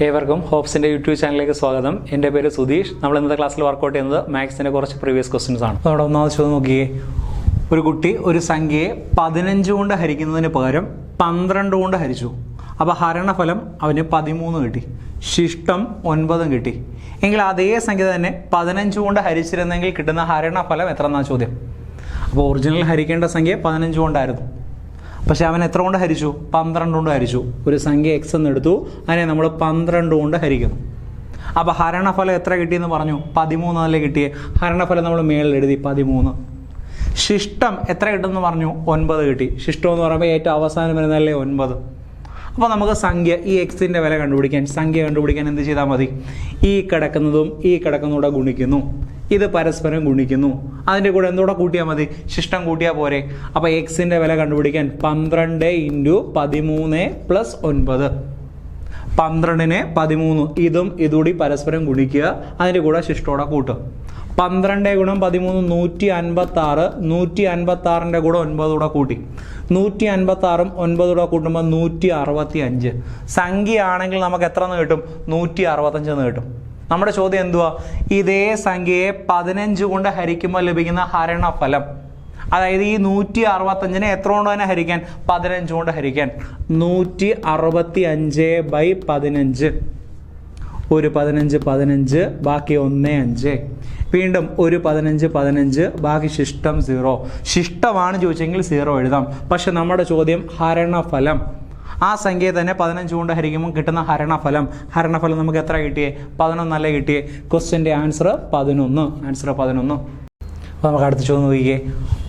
ഏവർക്കും ഹോപ്സിൻ്റെ യൂട്യൂബ് ചാനലിലേക്ക് സ്വാഗതം. എൻ്റെ പേര് സുധീഷ്. നമ്മൾ ഇന്നത്തെ ക്ലാസ്സിൽ വർക്കൗട്ട് ചെയ്യുന്നത് മാത്സിൻ്റെ കുറച്ച് പ്രീവിയസ് ക്വസ്റ്റ്യൻസ് ആണ്. നമ്മുടെ ഒന്നാമത് ചോദ്യം നോക്കിയേ. ഒരു കുട്ടി ഒരു സംഖ്യയെ 15 കൊണ്ട് ഹരിക്കുന്നതിന് പകരം 12 കൊണ്ട് ഹരിച്ചു. അപ്പോൾ ഹരണഫലം അവന് 13 കിട്ടി, ശിഷ്ടം 9 കിട്ടി. എങ്കിൽ അതേ സംഖ്യ തന്നെ 15 കൊണ്ട് ഹരിച്ചിരുന്നെങ്കിൽ കിട്ടുന്ന ഹരണഫലം എത്ര എന്നാണ് ചോദ്യം. അപ്പോൾ ഒറിജിനൽ ഹരിക്കേണ്ട സംഖ്യ 15 കൊണ്ടായിരുന്നു, പക്ഷെ അവൻ എത്ര കൊണ്ട് ഹരിച്ചു? 12 കൊണ്ട് ഹരിച്ചു. ഒരു സംഖ്യ എക്സ് എന്ന് എടുത്തു, അതിനെ നമ്മൾ 12 കൊണ്ട് ഹരിക്കുന്നു. അപ്പോൾ ഹരണഫലം എത്ര കിട്ടിയെന്ന് പറഞ്ഞു? 13 അല്ലേ കിട്ടിയേ. ഹരണഫലം നമ്മൾ മേളിൽ എഴുതി 13. ശിഷ്ടം എത്ര കിട്ടുമെന്ന് പറഞ്ഞു? 9 കിട്ടി. ശിഷ്ടം എന്ന് പറയുമ്പോൾ ഏറ്റവും അവസാനം വരുന്നതല്ലേ 9. അപ്പോൾ നമുക്ക് സംഖ്യ ഈ എക്സിൻ്റെ വില കണ്ടുപിടിക്കാൻ, സംഖ്യ കണ്ടുപിടിക്കാൻ എന്ത് ചെയ്താൽ മതി? ഈ കിടക്കുന്നതും ഈ കിടക്കുന്നതുകൂടെ ഗുണിക്കുന്നു, ഇത് പരസ്പരം ഗുണിക്കുന്നു, അതിൻ്റെ കൂടെ എന്തുകൂടെ കൂട്ടിയാൽ മതി? ശിഷ്ടം കൂട്ടിയാൽ പോരെ. അപ്പോൾ എക്സിൻ്റെ വില കണ്ടുപിടിക്കാൻ 12 × 13 + 9. 12നെ 13 ഇതും ഇതുകൂടി പരസ്പരം ഗുണിക്കുക, അതിൻ്റെ കൂടെ ശിഷ്ടോടെ കൂട്ടുക. 12 × 13 156. 156ൻ്റെ കൂടെ 9 കൂടെ കൂട്ടി. 156ഉം 9 കൂടെ കൂട്ടുമ്പോൾ 165. സംഖ്യയാണെങ്കിൽ നമുക്ക് എത്ര എന്ന് കിട്ടും? 165 എന്ന് കിട്ടും. നമ്മുടെ ചോദ്യം എന്തുവാ? ഇതേ സംഖ്യയെ 15 കൊണ്ട് ഹരിക്കുമ്പോൾ ലഭിക്കുന്ന ഹരണഫലം, അതായത് ഈ 165നെ എത്ര കൊണ്ട് തന്നെ ഹരിക്കാൻ? 15 കൊണ്ട് ഹരിക്കാൻ. 165/15. ഒരു 15 15, ബാക്കി 1 5. വീണ്ടും ഒരു 15 15, ബാക്കി ശിഷ്ടം 0. ശിഷ്ടമാണ് ചോദിച്ചെങ്കിൽ 0 എഴുതാം. പക്ഷെ നമ്മുടെ ചോദ്യം ഹരണഫലം, ആ സംഖ്യയെ തന്നെ 15 കൊണ്ട് ഹരിക്കുമ്പോൾ കിട്ടുന്ന ഹരണഫലം. ഹരണഫലം നമുക്ക് എത്ര കിട്ടിയേ? 11 അല്ലേ കിട്ടിയേ. ക്വസ്റ്റ്യൻ്റെ ആൻസർ 11. ആൻസർ 11. അപ്പോൾ നമുക്ക് അടുത്ത ചോദ്യം നോക്കിയേ.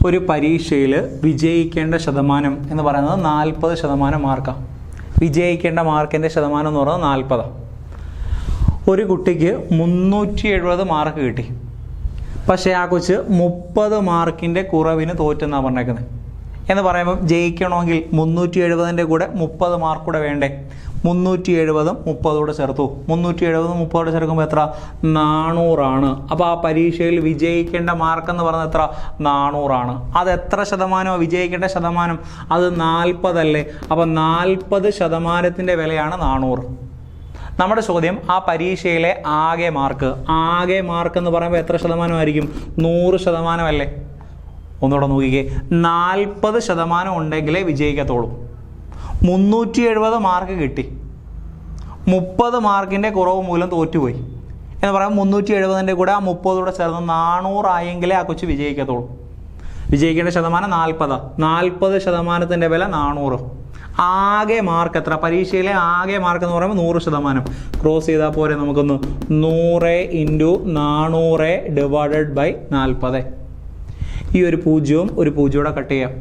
ഒരു പരീക്ഷയിൽ വിജയിക്കേണ്ട ശതമാനം എന്ന് പറയുന്നത് 40% മാർക്കാണ്. വിജയിക്കേണ്ട മാർക്കിൻ്റെ ശതമാനം എന്ന് പറയുന്നത് 40. ഒരു കുട്ടിക്ക് 370 മാർക്ക് കിട്ടി, പക്ഷേ ആ കൊച്ച് 30 മാർക്കിൻ്റെ കുറവിന് തോറ്റെന്നാണ് പറഞ്ഞേക്കുന്നത്. എന്ന് പറയുമ്പം ജയിക്കണമെങ്കിൽ 370ൻ്റെ കൂടെ 30 മാർക്ക് കൂടെ വേണ്ടേ? 370ഉം 30 കൂടെ ചേർത്തു. 370ഉം 30 കൂടെ ചേർക്കുമ്പോൾ എത്ര? 400 ആണ്. അപ്പോൾ ആ പരീക്ഷയിൽ വിജയിക്കേണ്ട മാർക്ക് എന്ന് പറയുന്നത് എത്ര? 400 ആണ്. അത് എത്ര ശതമാനമോ വിജയിക്കേണ്ട ശതമാനം? അത് 40 അല്ലേ. അപ്പോൾ 40% വിലയാണ് 400. നമ്മുടെ ചോദ്യം ആ പരീക്ഷയിലെ ആകെ മാർക്ക് എന്ന് പറയുമ്പോൾ എത്ര ശതമാനമായിരിക്കും? 100% അല്ലേ. ഒന്നുകൂടെ നോക്കിക്കേ. 40% ഉണ്ടെങ്കിലേ വിജയിക്കത്തുള്ളൂ. 370 മാർക്ക് കിട്ടി, 30 മാർക്കിൻ്റെ കുറവ് മൂലം തോറ്റുപോയി എന്ന് പറയുമ്പോൾ 370ൻ്റെ കൂടെ ആ 30 കൂടെ ചേർന്ന് 400 ആയെങ്കിലേ ആ കൊച്ചു വിജയിക്കത്തുള്ളൂ. വിജയിക്കേണ്ട ശതമാനം 40. 40% വില 400. ആകെ മാർക്ക് എത്ര? പരീക്ഷയിലെ ആകെ മാർക്ക് എന്ന് പറയുമ്പോൾ 100%. ക്രോസ് ചെയ്താൽ പോരെ നമുക്കൊന്ന്. 100 × 400 ÷ 40. ഈ ഒരു 0ഉം ഒരു 0 കൂടെ കട്ട് ചെയ്യാം.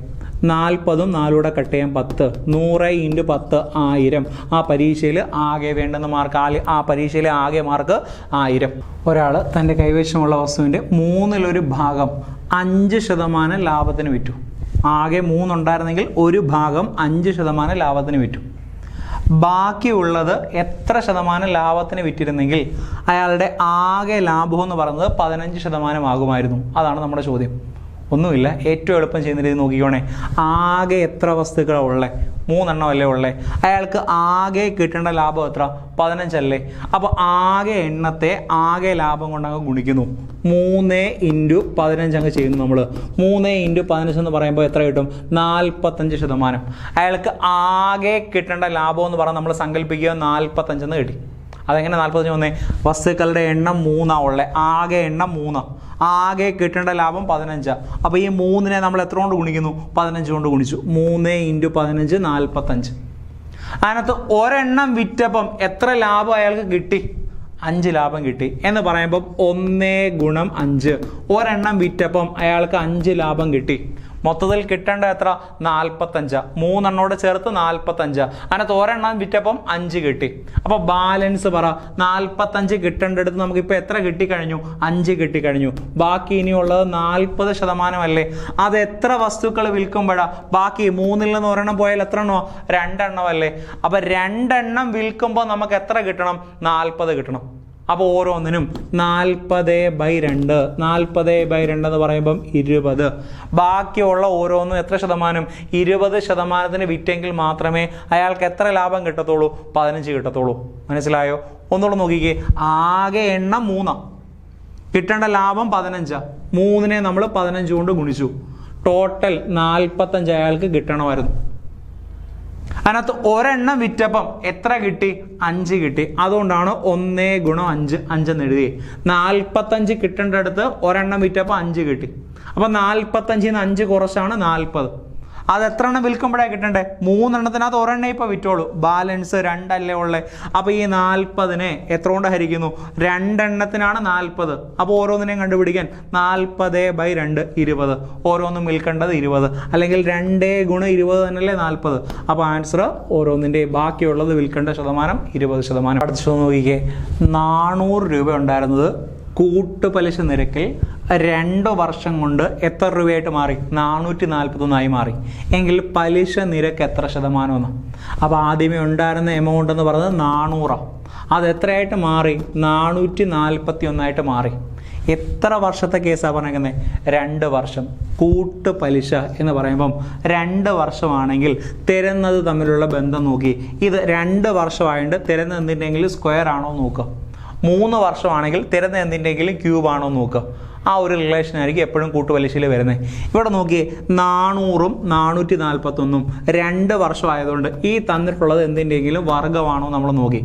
40ഉം 4 കൂടെ കട്ട് ചെയ്യാം 10. 100 × 10 1000. ആ പരീക്ഷയിൽ ആകെ വേണ്ടുന്ന മാർക്ക്, ആ പരീക്ഷയിലെ ആകെ മാർക്ക് 1000. ഒരാൾ തൻ്റെ കൈവശമുള്ള വസ്തുവിൻ്റെ 1/3 ഭാഗം 5% ലാഭത്തിന് വിറ്റു. ആകെ 3 ഉണ്ടായിരുന്നെങ്കിൽ ഒരു ഭാഗം 5% ലാഭത്തിന് വിറ്റു. ബാക്കിയുള്ളത് എത്ര ശതമാനം ലാഭത്തിന് വിറ്റിരുന്നെങ്കിൽ അയാളുടെ ആകെ ലാഭം എന്ന് പറയുന്നത് 15% ആകുമായിരുന്നു? അതാണ് നമ്മുടെ ചോദ്യം. ഒന്നുമില്ല, ഏറ്റവും എളുപ്പം ചെയ്യുന്ന രീതി നോക്കിക്കോണേ. ആകെ എത്ര വസ്തുക്കളാണ് ഉള്ളത്? 3 എണ്ണമല്ലേ ഉള്ളത്. അയാൾക്ക് ആകെ കിട്ടേണ്ട ലാഭം എത്ര? 15 അല്ലേ. അപ്പോൾ ആകെ എണ്ണത്തെ ആകെ ലാഭം കൊണ്ട് അങ്ങ് ഗുണിക്കുന്നു. 3 × 15 അങ്ങ് ചെയ്യുന്നു നമ്മൾ. 3 × 15 എന്ന് പറയുമ്പോൾ എത്ര കിട്ടും? 45%. അയാൾക്ക് ആകെ കിട്ടേണ്ട ലാഭം എന്ന് പറഞ്ഞാൽ നമ്മൾ സങ്കല്പിക്കുക 45 എന്ന് കിട്ടി. അതെങ്ങനെ 45 വന്നേ? വസ്തുക്കളുടെ എണ്ണം 3 ഉള്ളത്, ആകെ എണ്ണം 3, ആകെ കിട്ടേണ്ട ലാഭം 15. അപ്പോൾ ഈ 3നെ നമ്മൾ എത്ര കൊണ്ട് ഗുണിക്കുന്നു? 15 കൊണ്ട് ഗുണിച്ചു. 3 × 15 45. അതിനകത്ത് ഒരെണ്ണം വിറ്റപ്പം എത്ര ലാഭം അയാൾക്ക് കിട്ടി? 5 ലാഭം കിട്ടി. എന്ന് പറയുമ്പം 1 × 5. ഒരെണ്ണം വിറ്റപ്പം അയാൾക്ക് 5 ലാഭം കിട്ടി. മൊത്തത്തിൽ കിട്ടേണ്ട എത്ര? 45. 3 എണ്ണോട് ചേർത്ത് 45. അതിനകത്ത് ഒരെണ്ണം വിറ്റപ്പം 5 കിട്ടി. അപ്പോൾ ബാലൻസ് പറ. 45 കിട്ടേണ്ടടുത്ത് നമുക്കിപ്പോൾ എത്ര കിട്ടിക്കഴിഞ്ഞു? 5 കിട്ടിക്കഴിഞ്ഞു. ബാക്കി ഇനിയുള്ളത് 40% അല്ലേ. അത് എത്ര വസ്തുക്കൾ വിൽക്കുമ്പോഴാണ്? ബാക്കി 3ൽ നിന്ന് ഒരെണ്ണം പോയാൽ എത്ര എണ്ണോ? 2 എണ്ണം അല്ലേ. അപ്പോൾ 2 എണ്ണം വിൽക്കുമ്പോൾ നമുക്ക് എത്ര കിട്ടണം? 40 കിട്ടണം. അപ്പോൾ ഓരോന്നിനും 40/2. 40/2 എന്ന് പറയുമ്പം 20. ബാക്കിയുള്ള ഓരോന്നും എത്ര ശതമാനം? 20% വിറ്റെങ്കിൽ മാത്രമേ അയാൾക്ക് എത്ര ലാഭം കിട്ടത്തുള്ളൂ? 15 കിട്ടത്തുള്ളൂ. മനസ്സിലായോ? ഒന്നുകൂടെ നോക്കിക്കേ. ആകെ എണ്ണം 3, കിട്ടേണ്ട ലാഭം 15. 3നെ നമ്മൾ 15 കൊണ്ട് ഗുണിച്ചു. ടോട്ടൽ 45 അയാൾക്ക് കിട്ടണമായിരുന്നു. അതിനകത്ത് ഒരെണ്ണം വിറ്റപ്പം എത്ര കിട്ടി? 5 കിട്ടി. അതുകൊണ്ടാണ് 1 × 5 5 എന്ന് എഴുതി. 45 കിട്ടേണ്ട അടുത്ത് ഒരെണ്ണം വിറ്റപ്പം 5 കിട്ടി. അപ്പം 45 5 കുറച്ചാണ് 40. അത് എത്ര എണ്ണം വിൽക്കുമ്പോഴാണ് കിട്ടണ്ടേ? 3 എണ്ണത്തിനകത്ത് ഒരെണ്ണേ ഇപ്പോൾ വിറ്റോളൂ. ബാലൻസ് 2 അല്ലേ ഉള്ളത്. അപ്പോൾ ഈ 40നെ എത്ര കൊണ്ട് ഹരിക്കുന്നു? 2 എണ്ണത്തിനാണ് 40. അപ്പോൾ ഓരോന്നിനെയും കണ്ടുപിടിക്കാൻ 40/2 20. ഓരോന്നും വിൽക്കേണ്ടത് 20, അല്ലെങ്കിൽ 2 × 20 തന്നെയല്ലേ 40. അപ്പോൾ ആൻസർ ഓരോന്നിൻ്റെ ബാക്കിയുള്ളത് വിൽക്കേണ്ട ശതമാനം 20%. അടുത്ത നോക്കിക്കേ. 400 രൂപ ഉണ്ടായിരുന്നത് കൂട്ടുപലിശ നിരക്കിൽ 2 വർഷം കൊണ്ട് എത്ര രൂപയായിട്ട് മാറി? 441 മാറി. എങ്കിൽ പലിശ നിരക്ക് എത്ര ശതമാനമെന്ന്? അപ്പോൾ ആദ്യമേ ഉണ്ടായിരുന്ന എമൗണ്ട് എന്ന് പറയുന്നത് 400. അത് എത്രയായിട്ട് മാറി? 441 മാറി. എത്ര വർഷത്തെ കേസാണ് പറഞ്ഞേക്കുന്നത്? 2 വർഷം. കൂട്ടുപലിശ എന്ന് പറയുമ്പം 2 വർഷമാണെങ്കിൽ തരുന്നത് തമ്മിലുള്ള ബന്ധം നോക്കി. ഇത് 2 വർഷമായിട്ട് തരുന്ന എന്തിൻ്റെങ്കിലും സ്ക്വയർ ആണോ നോക്കുക. 3 വർഷമാണെങ്കിൽ തരുന്ന എന്തിൻ്റെങ്കിലും ക്യൂബ് ആണോ നോക്കുക. ആ ഒരു റിലേഷൻ ആയിരിക്കും എപ്പോഴും കൂട്ടുപലിശയിൽ വരുന്നത്. ഇവിടെ നോക്കിയേ, 400ഉം 441ഉം 2 വർഷമായതുകൊണ്ട് ഈ തന്നിട്ടുള്ളത് എന്തിൻ്റെങ്കിലും വർഗ്ഗമാണോ നമ്മൾ നോക്കി.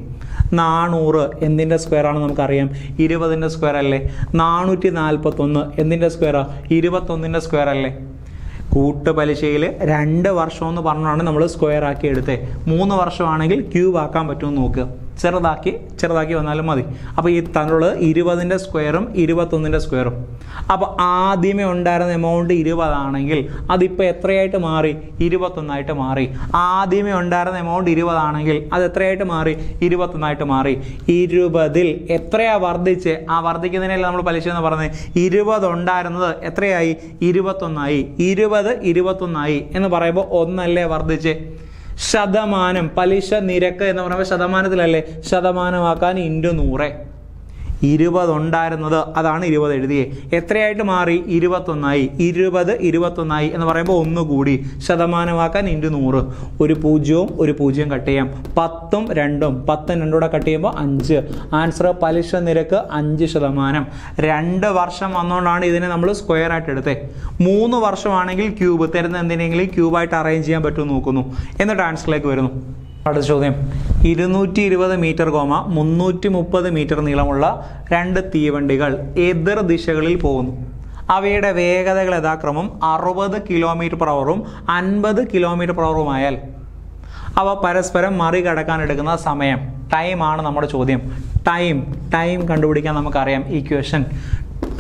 400 എന്തിൻ്റെ സ്ക്വയറാണ് നമുക്കറിയാം? 20ൻ്റെ സ്ക്വയർ അല്ലേ. 441 എന്തിൻ്റെ സ്ക്വയറാണ്? 21ൻ്റെ സ്ക്വയർ അല്ലേ. കൂട്ടുപലിശയിൽ 2 വർഷം എന്ന് പറഞ്ഞാണ് നമ്മൾ സ്ക്വയർ ആക്കി എടുത്തേ. 3 വർഷമാണെങ്കിൽ ക്യൂബ് ആക്കാൻ പറ്റുമെന്ന് നോക്കുക. ചെറുതാക്കി വന്നാലും മതി. അപ്പോൾ ഈ തന്നുള്ളത് 20ൻ്റെ സ്ക്വയറും 21ൻ്റെ സ്ക്വയറും. അപ്പോൾ ആദ്യമേ ഉണ്ടായിരുന്ന എമൗണ്ട് 20 ആണെങ്കിൽ അതിപ്പോൾ എത്രയായിട്ട് മാറി? 21 മാറി. ആദ്യമേ ഉണ്ടായിരുന്ന എമൗണ്ട് 20 ആണെങ്കിൽ അത് എത്രയായിട്ട് മാറി? 21 മാറി. 20ൽ എത്രയാ വർദ്ധിച്ച്? ആ വർദ്ധിക്കുന്നതിനല്ല നമ്മൾ പലിശ എന്ന് പറഞ്ഞത്. 20 ഉണ്ടായിരുന്നത് എത്രയായി? 21. 20 21 എന്ന് പറയുമ്പോൾ 1 വർദ്ധിച്ച്. ശതമാനം പലിശ നിരക്ക് എന്ന് പറയുമ്പോൾ ശതമാനത്തിലല്ലേ. ശതമാനമാക്കാൻ × 100. 20 ഉണ്ടായിരുന്നത് അതാണ് 20 എഴുതിയേ. എത്രയായിട്ട് മാറി? 21. 20 21 എന്ന് പറയുമ്പോൾ 1 കൂടി. ശതമാനമാക്കാൻ × 100. ഒരു 0ഉം ഒരു 0 കട്ട് ചെയ്യാം. 10ഉം 2ഉം 10 2 കട്ട് ചെയ്യുമ്പോൾ 5. ആൻസർ പലിശ നിരക്ക് 5%. 2 വർഷം വന്നുകൊണ്ടാണ് ഇതിനെ നമ്മൾ സ്ക്വയർ ആയിട്ട് എടുത്തേ. 3 വർഷമാണെങ്കിൽ ക്യൂബ്, തരുന്ന എന്തിനെങ്കിലും ക്യൂബായിട്ട് അറേഞ്ച് ചെയ്യാൻ പറ്റുമെന്ന് നോക്കുന്നു. എന്നിട്ട് ആൻസറിലേക്ക് വരുന്നു. അടുത്ത ചോദ്യം. 220 മീറ്റർ, 330 മീറ്റർ നീളമുള്ള 2 തീവണ്ടികൾ എതിർ ദിശകളിൽ പോകുന്നു. അവയുടെ വേഗതകൾ യഥാക്രമം 60 km/hഉം 50 km/hഉമായാൽ അവ പരസ്പരം മറികടക്കാൻ എടുക്കുന്ന സമയം, ടൈമാണ് നമ്മുടെ ചോദ്യം. ടൈം കണ്ടുപിടിക്കാൻ നമുക്കറിയാം equation.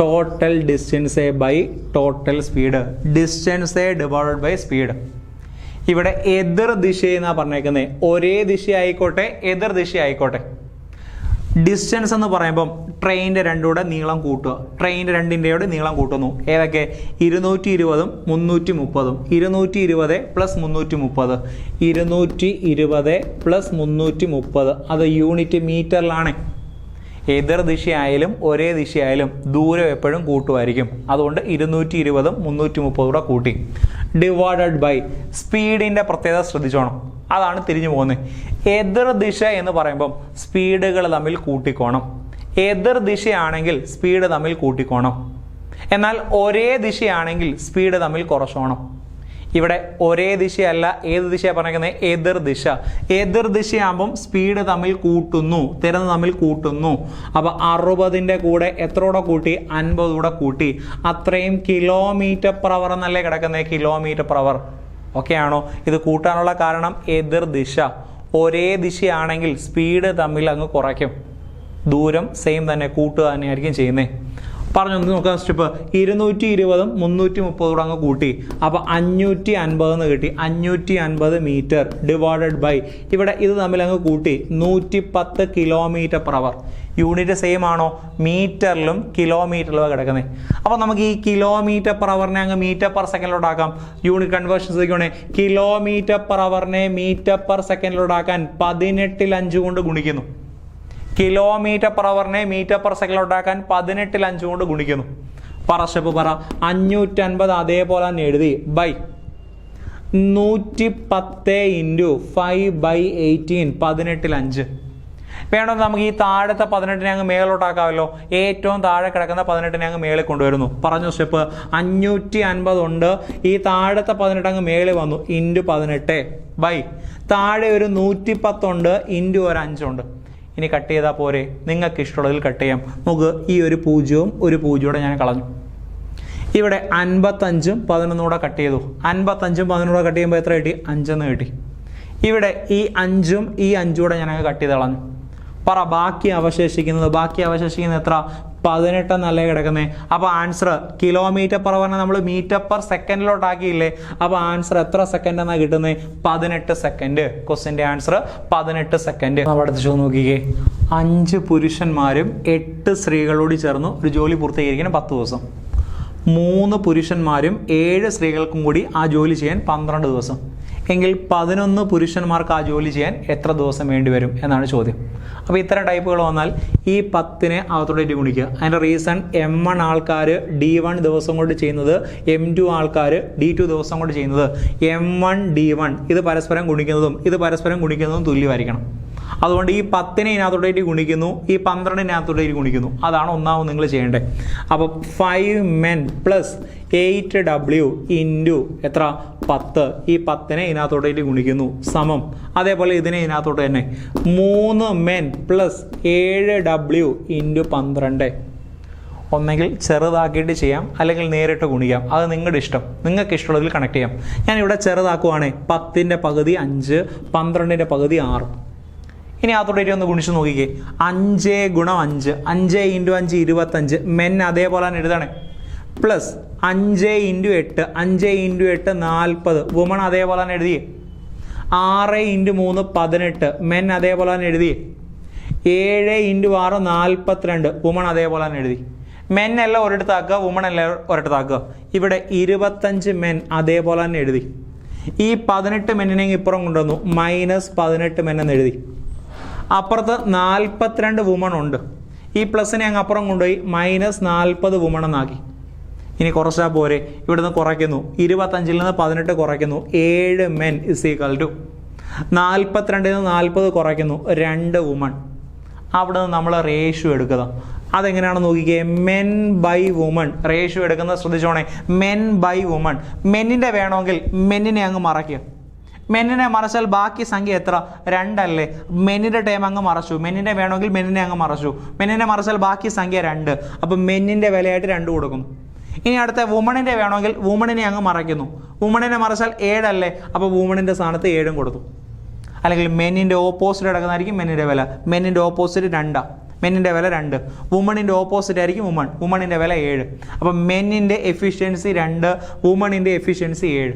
Total distance by total speed. Distance divided by speed. ഇവിടെ എതിർ ദിശ എന്നാ പറഞ്ഞേക്കുന്നത്. ഒരേ ദിശ ആയിക്കോട്ടെ, എതിർ ദിശ ആയിക്കോട്ടെ. ഡിസ്റ്റൻസ് എന്ന് പറയുമ്പം ട്രെയിനിൻ്റെ 2 നീളം കൂട്ടുക. ട്രെയിനിൻ്റെ 2ൻ്റെയോടെ നീളം കൂട്ടുന്നു. ഏതൊക്കെ? 220ഉം 330ഉം. 220 + 330. 220 + 330. അത് യൂണിറ്റ് മീറ്ററിലാണ്. എതിർ ദിശയായാലും ഒരേ ദിശയായാലും ദൂരം എപ്പോഴും കൂട്ടുമായിരിക്കും. അതുകൊണ്ട് 220ഉം 330 കൂട്ടി. ഡിവൈഡഡ് ബൈ സ്പീഡിൻ്റെ പ്രത്യേകത ശ്രദ്ധിച്ചോണം. അതാണ് തിരിഞ്ഞു പോകുന്നത്. എതിർ ദിശ എന്ന് പറയുമ്പം സ്പീഡുകൾ തമ്മിൽ കൂട്ടിക്കോണം. എതിർ ദിശയാണെങ്കിൽ സ്പീഡ് തമ്മിൽ കൂട്ടിക്കോണം. എന്നാൽ ഒരേ ദിശയാണെങ്കിൽ സ്പീഡ് തമ്മിൽ കുറച്ചോണം. ഇവിടെ ഒരേ ദിശയല്ല, ഏത് ദിശയാണ് പറഞ്ഞിരിക്കുന്നത്? എതിർ ദിശ. എതിർ ദിശയാകുമ്പം സ്പീഡ് തമ്മിൽ കൂട്ടുന്നു, തരുന്നത് തമ്മിൽ കൂട്ടുന്നു. അപ്പോൾ 60ൻ്റെ കൂടെ എത്രയോടെ കൂട്ടി? 50 കൂടെ കൂട്ടി. അത്രയും km/h എന്നല്ലേ കിടക്കുന്നത്? km/h. ഓക്കെ ആണോ? ഇത് കൂട്ടാനുള്ള കാരണം എതിർ ദിശ. ഒരേ ദിശയാണെങ്കിൽ സ്പീഡ് തമ്മിൽ അങ്ങ് കുറയ്ക്കും. ദൂരം സെയിം തന്നെ, കൂട്ടുക തന്നെയായിരിക്കും ചെയ്യുന്നത്. പറഞ്ഞു നോക്കാം സ്റ്റെപ്പ്. 220ഉം 330 അങ്ങ് കൂട്ടി. അപ്പോൾ 550 എന്ന് കിട്ടി. 550 മീറ്റർ ഡിവൈഡഡ് ബൈ ഇവിടെ ഇത് തമ്മിൽ അങ്ങ് കൂട്ടി 110 km/h. യൂണിറ്റ് സെയിം ആണോ? മീറ്ററിലും കിലോമീറ്ററിലും കിടക്കുന്നത്. അപ്പോൾ നമുക്ക് ഈ km/hനെ അങ്ങ് m/s യൂണിറ്റ് കൺവേർഷൻ ശ്രദ്ധിക്കണേ. km/hനെ m/s 18ൽ 5 കൊണ്ട് ഗുണിക്കുന്നു. കിലോമീറ്റർ പെർ അവറിനെ മീറ്റർ പെർ സെക്കൻഡിലോട്ടാക്കാൻ 18 5 കൊണ്ട് ഗുണിക്കുന്നു. പറ സ്റ്റെപ്പ് പറ. 550 അതേപോലെ തന്നെ എഴുതി ബൈ 110 ഇൻറ്റു 5/18 18 5. വേണമെങ്കിൽ നമുക്ക് ഈ താഴത്തെ 18 അങ്ങ് മേലോട്ടാക്കാമല്ലോ. ഏറ്റവും താഴെ കിടക്കുന്ന 18 അങ്ങ് മേളിൽ കൊണ്ടുവരുന്നു. പറഞ്ഞു സ്റ്റെപ്പ്. 550 ഉണ്ട്, ഈ താഴത്തെ 18 അങ്ങ് മേളിൽ വന്നു, ഇൻറ്റു 18 ബൈ താഴെ ഒരു 110 ഉണ്ട്, ഇൻറ്റു ഒരു 5 ഉണ്ട്. ഇനി കട്ട് ചെയ്താൽ പോരെ? നിങ്ങൾക്ക് ഇഷ്ടമുള്ളതിൽ കട്ട് ചെയ്യാം. നമുക്ക് ഈ ഒരു 0 ഒരു 0 ഞാൻ കളഞ്ഞു. ഇവിടെ 55 11 കൂടെ കട്ട് ചെയ്തു. 55 11 കൂടെ കട്ട് ചെയ്യുമ്പോൾ എത്ര കിട്ടി? 5 എന്ന് കിട്ടി. ഇവിടെ ഈ 5 ഈ 5 കൂടെ ഞാൻ കട്ട് ചെയ്ത് കളഞ്ഞു. പറ ബാക്കി അവശേഷിക്കുന്നത് എത്ര? 18 എന്നല്ലേ കിടക്കുന്നത്. അപ്പോൾ ആൻസർ കിലോമീറ്റർ പെർ അവറിനെ നമ്മൾ മീറ്റർ പെർ സെക്കൻഡിലോട്ടാക്കിയില്ലേ? അപ്പോൾ ആൻസർ എത്ര സെക്കൻഡ് എന്നാണ് കിട്ടുന്നത്? 18 സെക്കൻഡ്. ക്വസ്റ്റിൻ്റെ answer 18 second. നമ്മൾ അടുത്ത ചോദ്യം നോക്കിക്കേ. 5 പുരുഷന്മാരും 8 സ്ത്രീകളോട് ചേർന്ന് ഒരു ജോലി പൂർത്തീകരിക്കണം 10 ദിവസം. 3 പുരുഷന്മാരും 7 സ്ത്രീകൾക്കും കൂടി ആ ജോലി ചെയ്യാൻ 12 ദിവസം. എങ്കിൽ 11 പുരുഷന്മാർക്ക് ആ ജോലി ചെയ്യാൻ എത്ര ദിവസം വേണ്ടി വരും എന്നാണ് ചോദ്യം. അപ്പോൾ ഇത്തരം ടൈപ്പുകൾ വന്നാൽ ഈ 10നെ അകത്തോട്ട് ഗുണിക്കുക. അതിൻ്റെ റീസൺ M1 ആൾക്കാർ D1 ദിവസം കൊണ്ട് ചെയ്യുന്നത്, M2 ആൾക്കാർ D2 ദിവസം കൊണ്ട് ചെയ്യുന്നത്. M1 D1 ഇത് പരസ്പരം ഗുണിക്കുന്നതും തുല്യമായിരിക്കണം. അതുകൊണ്ട് ഈ 10നെ ഇതിനകത്തോട്ടേക്ക് ഗുണിക്കുന്നു, ഈ 12-ഇതിനകത്തോട്ടേക്ക് ഗുണിക്കുന്നു. അതാണ് ഒന്നാമത് നിങ്ങൾ ചെയ്യേണ്ടത്. അപ്പോൾ 5 men പ്ലസ് 8W ഇൻറ്റു എത്ര? 10. ഈ 10നെ ഇതിനകത്തോട്ടേക്ക് ഗുണിക്കുന്നു സമം. അതേപോലെ ഇതിനെ ഇതിനകത്തോട്ട് തന്നെ 3 men പ്ലസ് 7W ഇൻറ്റു 12. ഒന്നെങ്കിൽ ചെറുതാക്കിയിട്ട് ചെയ്യാം, അല്ലെങ്കിൽ നേരിട്ട് ഗുണിക്കാം. അത് നിങ്ങളുടെ ഇഷ്ടം, നിങ്ങൾക്ക് ഇഷ്ടമുള്ളതിൽ കണക്ട് ചെയ്യാം. ഞാനിവിടെ ചെറുതാക്കുവാണേ 10ൻ്റെ പകുതി 5, 12ൻ്റെ പകുതി 6. ഇനി അതോടെ ഒന്ന് ഗുണിച്ച് നോക്കിക്കേ. 5 ഗുണം 5, 5 ഇൻറ്റു 5 25. മെൻ അതേപോലെ തന്നെ എഴുതണേ. Plus 5 into 8, 5 into 8 40. വുമൺ അതേപോലെ തന്നെ എഴുതിയേ. 6 ഇൻറ്റു 3 18. മെൻ അതേപോലെ തന്നെ എഴുതിയേ. 7 ഇൻറ്റു 6 42. വുമൺ അതേപോലെ തന്നെ എഴുതി. മെൻ എല്ലാം ഒരിടത്താക്കുക, വുമൺ എല്ലാം ഒരിടത്താക്കുക. ഇവിടെ 25 മെൻ അതേപോലെ തന്നെ എഴുതി. ഈ 18 മെന്നിനെ ഇപ്പുറം കൊണ്ടുവന്നു, -18 മെൻ എന്ന് എഴുതി. അപ്പുറത്ത് 42 വുമൺ ഉണ്ട്. ഈ പ്ലസിനെ അങ്ങ് അപ്പുറം കൊണ്ടുപോയി -40 വുമൺ എന്നാക്കി. ഇനി കുറച്ചാൽ പോരെ? ഇവിടുന്ന് കുറയ്ക്കുന്നു, 25 നിന്ന് 18 കുറയ്ക്കുന്നു, 7 മെൻ ഇസ് ഈക്വൽ ടു 42 നിന്ന് 40 കുറയ്ക്കുന്നു, 2 വുമൺ. അവിടെ നിന്ന് നമ്മൾ റേഷ്യോ എടുക്കുക. അതെങ്ങനെയാണെന്ന് നോക്കിക്കേ. മെൻ ബൈ വുമൺ റേഷ്യോ എടുക്കുന്നത് ശ്രദ്ധിച്ചോണേ. Men by woman. മെന്നിൻ്റെ വേണമെങ്കിൽ മെന്നിനെ അങ്ങ് മറയ്ക്കുക. മെന്നിനെ മറച്ചാൽ ബാക്കി സംഖ്യ എത്ര? 2 അല്ലേ? മെന്നിൻ്റെ ടൈം അങ്ങ് മറച്ചു. മെന്നിൻ്റെ വേണമെങ്കിൽ മെന്നിനെ അങ്ങ് മറച്ചു. മെന്നിനെ മറച്ചാൽ ബാക്കി സംഖ്യ 2. അപ്പം മെന്നിൻ്റെ വിലയായിട്ട് 2 കൊടുക്കുന്നു. ഇനി അടുത്ത വുമണിൻ്റെ വേണമെങ്കിൽ വുമണിനെ അങ്ങ് മറയ്ക്കുന്നു. വുമണിനെ മറച്ചാൽ 7 അല്ലേ? അപ്പോൾ വുമണിൻ്റെ സ്ഥാനത്ത് 7 കൊടുത്തു. അല്ലെങ്കിൽ മെന്നിൻ്റെ ഓപ്പോസിറ്റ് കിടക്കുന്നതായിരിക്കും മെന്നിൻ്റെ വില. മെന്നിൻ്റെ ഓപ്പോസിറ്റ് 2. മെന്നിൻ്റെ വില 2. വുമണിൻ്റെ ഓപ്പോസിറ്റ് ആയിരിക്കും വുമൺ. വുമണിൻ്റെ വില 7. അപ്പം മെന്നിൻ്റെ എഫിഷ്യൻസി 2, വുമണിൻ്റെ എഫിഷ്യൻസി 7.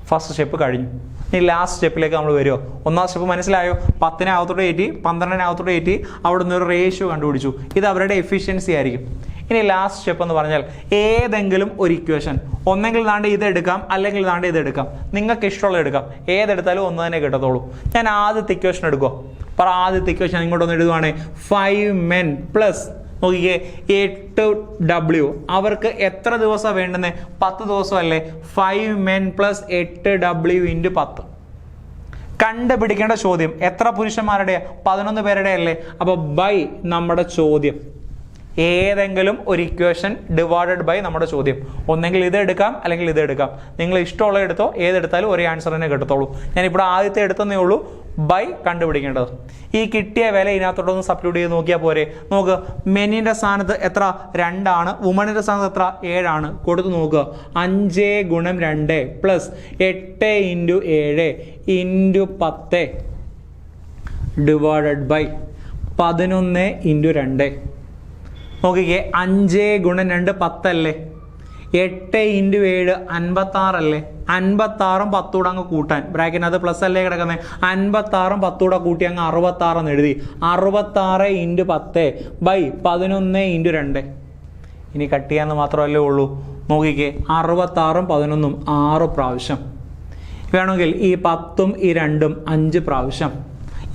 ഫസ്റ്റ് സ്റ്റെപ്പ് കഴിഞ്ഞു. ഇനി ലാസ്റ്റ് സ്റ്റെപ്പിലേക്ക് നമ്മൾ വരുമോ? ഒന്നാം സ്റ്റെപ്പ് മനസ്സിലായോ? 10നെ അകത്തോട്ട് കയറ്റി, 12നെ അകത്തോട്ട് കയറ്റി, അവിടെ നിന്ന് ഒരു റേഷ്യോ കണ്ടുപിടിച്ചു. ഇത് അവരുടെ എഫിഷ്യൻസി ആയിരിക്കും. ഇനി ലാസ്റ്റ് സ്റ്റെപ്പ് എന്ന് പറഞ്ഞാൽ ഏതെങ്കിലും ഒരു ഇക്വേഷൻ, ഒന്നെങ്കിൽ ദാണ്ട് ഇത് എടുക്കാം, അല്ലെങ്കിൽ ദാണ്ട് ഇത് എടുക്കാം. നിങ്ങൾക്ക് ഇഷ്ടമുള്ളത് എടുക്കാം. ഏതെടുത്താലും ഒന്ന് തന്നെ കിട്ടത്തുള്ളൂ. ഞാൻ ആദ്യത്തെ ഇക്വേഷൻ എടുക്കുക. പറ ആദ്യത്തെ ഇക്വേഷൻ ഇങ്ങോട്ടൊന്ന് എഴുതുവാണ്. 5 men പ്ലസ് നോക്കിക്കേ 8W. അവർക്ക് എത്ര ദിവസം വേണ്ടുന്നത്? 10 ദിവസം അല്ലേ? 5 men പ്ലസ് 8W ഇൻറ്റു 10. കണ്ടുപിടിക്കേണ്ട ചോദ്യം എത്ര പുരുഷന്മാരുടെ? 11 പേരുടെ അല്ലേ? അപ്പോൾ ബൈ നമ്മുടെ ചോദ്യം. ഏതെങ്കിലും ഒരു ഇക്വേഷൻ ഡിവൈഡഡ് ബൈ നമ്മുടെ ചോദ്യം. ഒന്നെങ്കിൽ ഇത് എടുക്കാം, അല്ലെങ്കിൽ ഇത് എടുക്കാം. നിങ്ങൾ ഇഷ്ടമുള്ള എടുത്തോ, ഏതെടുത്താലും ഒരേ ആൻസർ തന്നെ കിട്ടത്തുള്ളൂ. ഞാനിവിടെ ആദ്യത്തെ എടുത്തതേ ഉള്ളൂ. ബൈ കണ്ടുപിടിക്കേണ്ടത്. ഈ കിട്ടിയ വില ഇതിനകത്തോട്ടൊന്ന് സബ്സ്റ്റിറ്റ്യൂട്ട് ചെയ്ത് നോക്കിയാൽ പോരെ? നോക്ക്. മെന്നിൻ്റെ സ്ഥാനത്ത് എത്ര? 2 ആണ്. വുമണിൻ്റെ സ്ഥാനത്ത് എത്ര? 7 ആണ്. കൊടുത്ത് നോക്കുക. 5 ഗുണം 2 plus 8 into 7 into 10 divided by 11 into 2. നോക്കിക്കേ. 5 ഗുണം 2 10 അല്ലേ? 8 ഇൻറ്റു 7 56 അല്ലേ? 56ഉം 10 കൂടെ അങ്ങ് കൂട്ടാൻ, ബ്രാക്കറ്റിനകത്ത് പ്ലസ് അല്ലേ കിടക്കുന്നത്? 56ഉം 10 കൂടെ കൂട്ടി അങ്ങ് 66 എന്ന് എഴുതി. 66 ഇൻറ്റു 10 ബൈ 11 ഇൻറ്റു 2. ഇനി കട്ട് ചെയ്യാന്ന് മാത്രമല്ലേ ഉള്ളൂ. നോക്കിക്കേ. 66ഉം 11ഉം 6 പ്രാവശ്യം. വേണമെങ്കിൽ ഈ 10ഉം ഈ 2ഉം 5 പ്രാവശ്യം.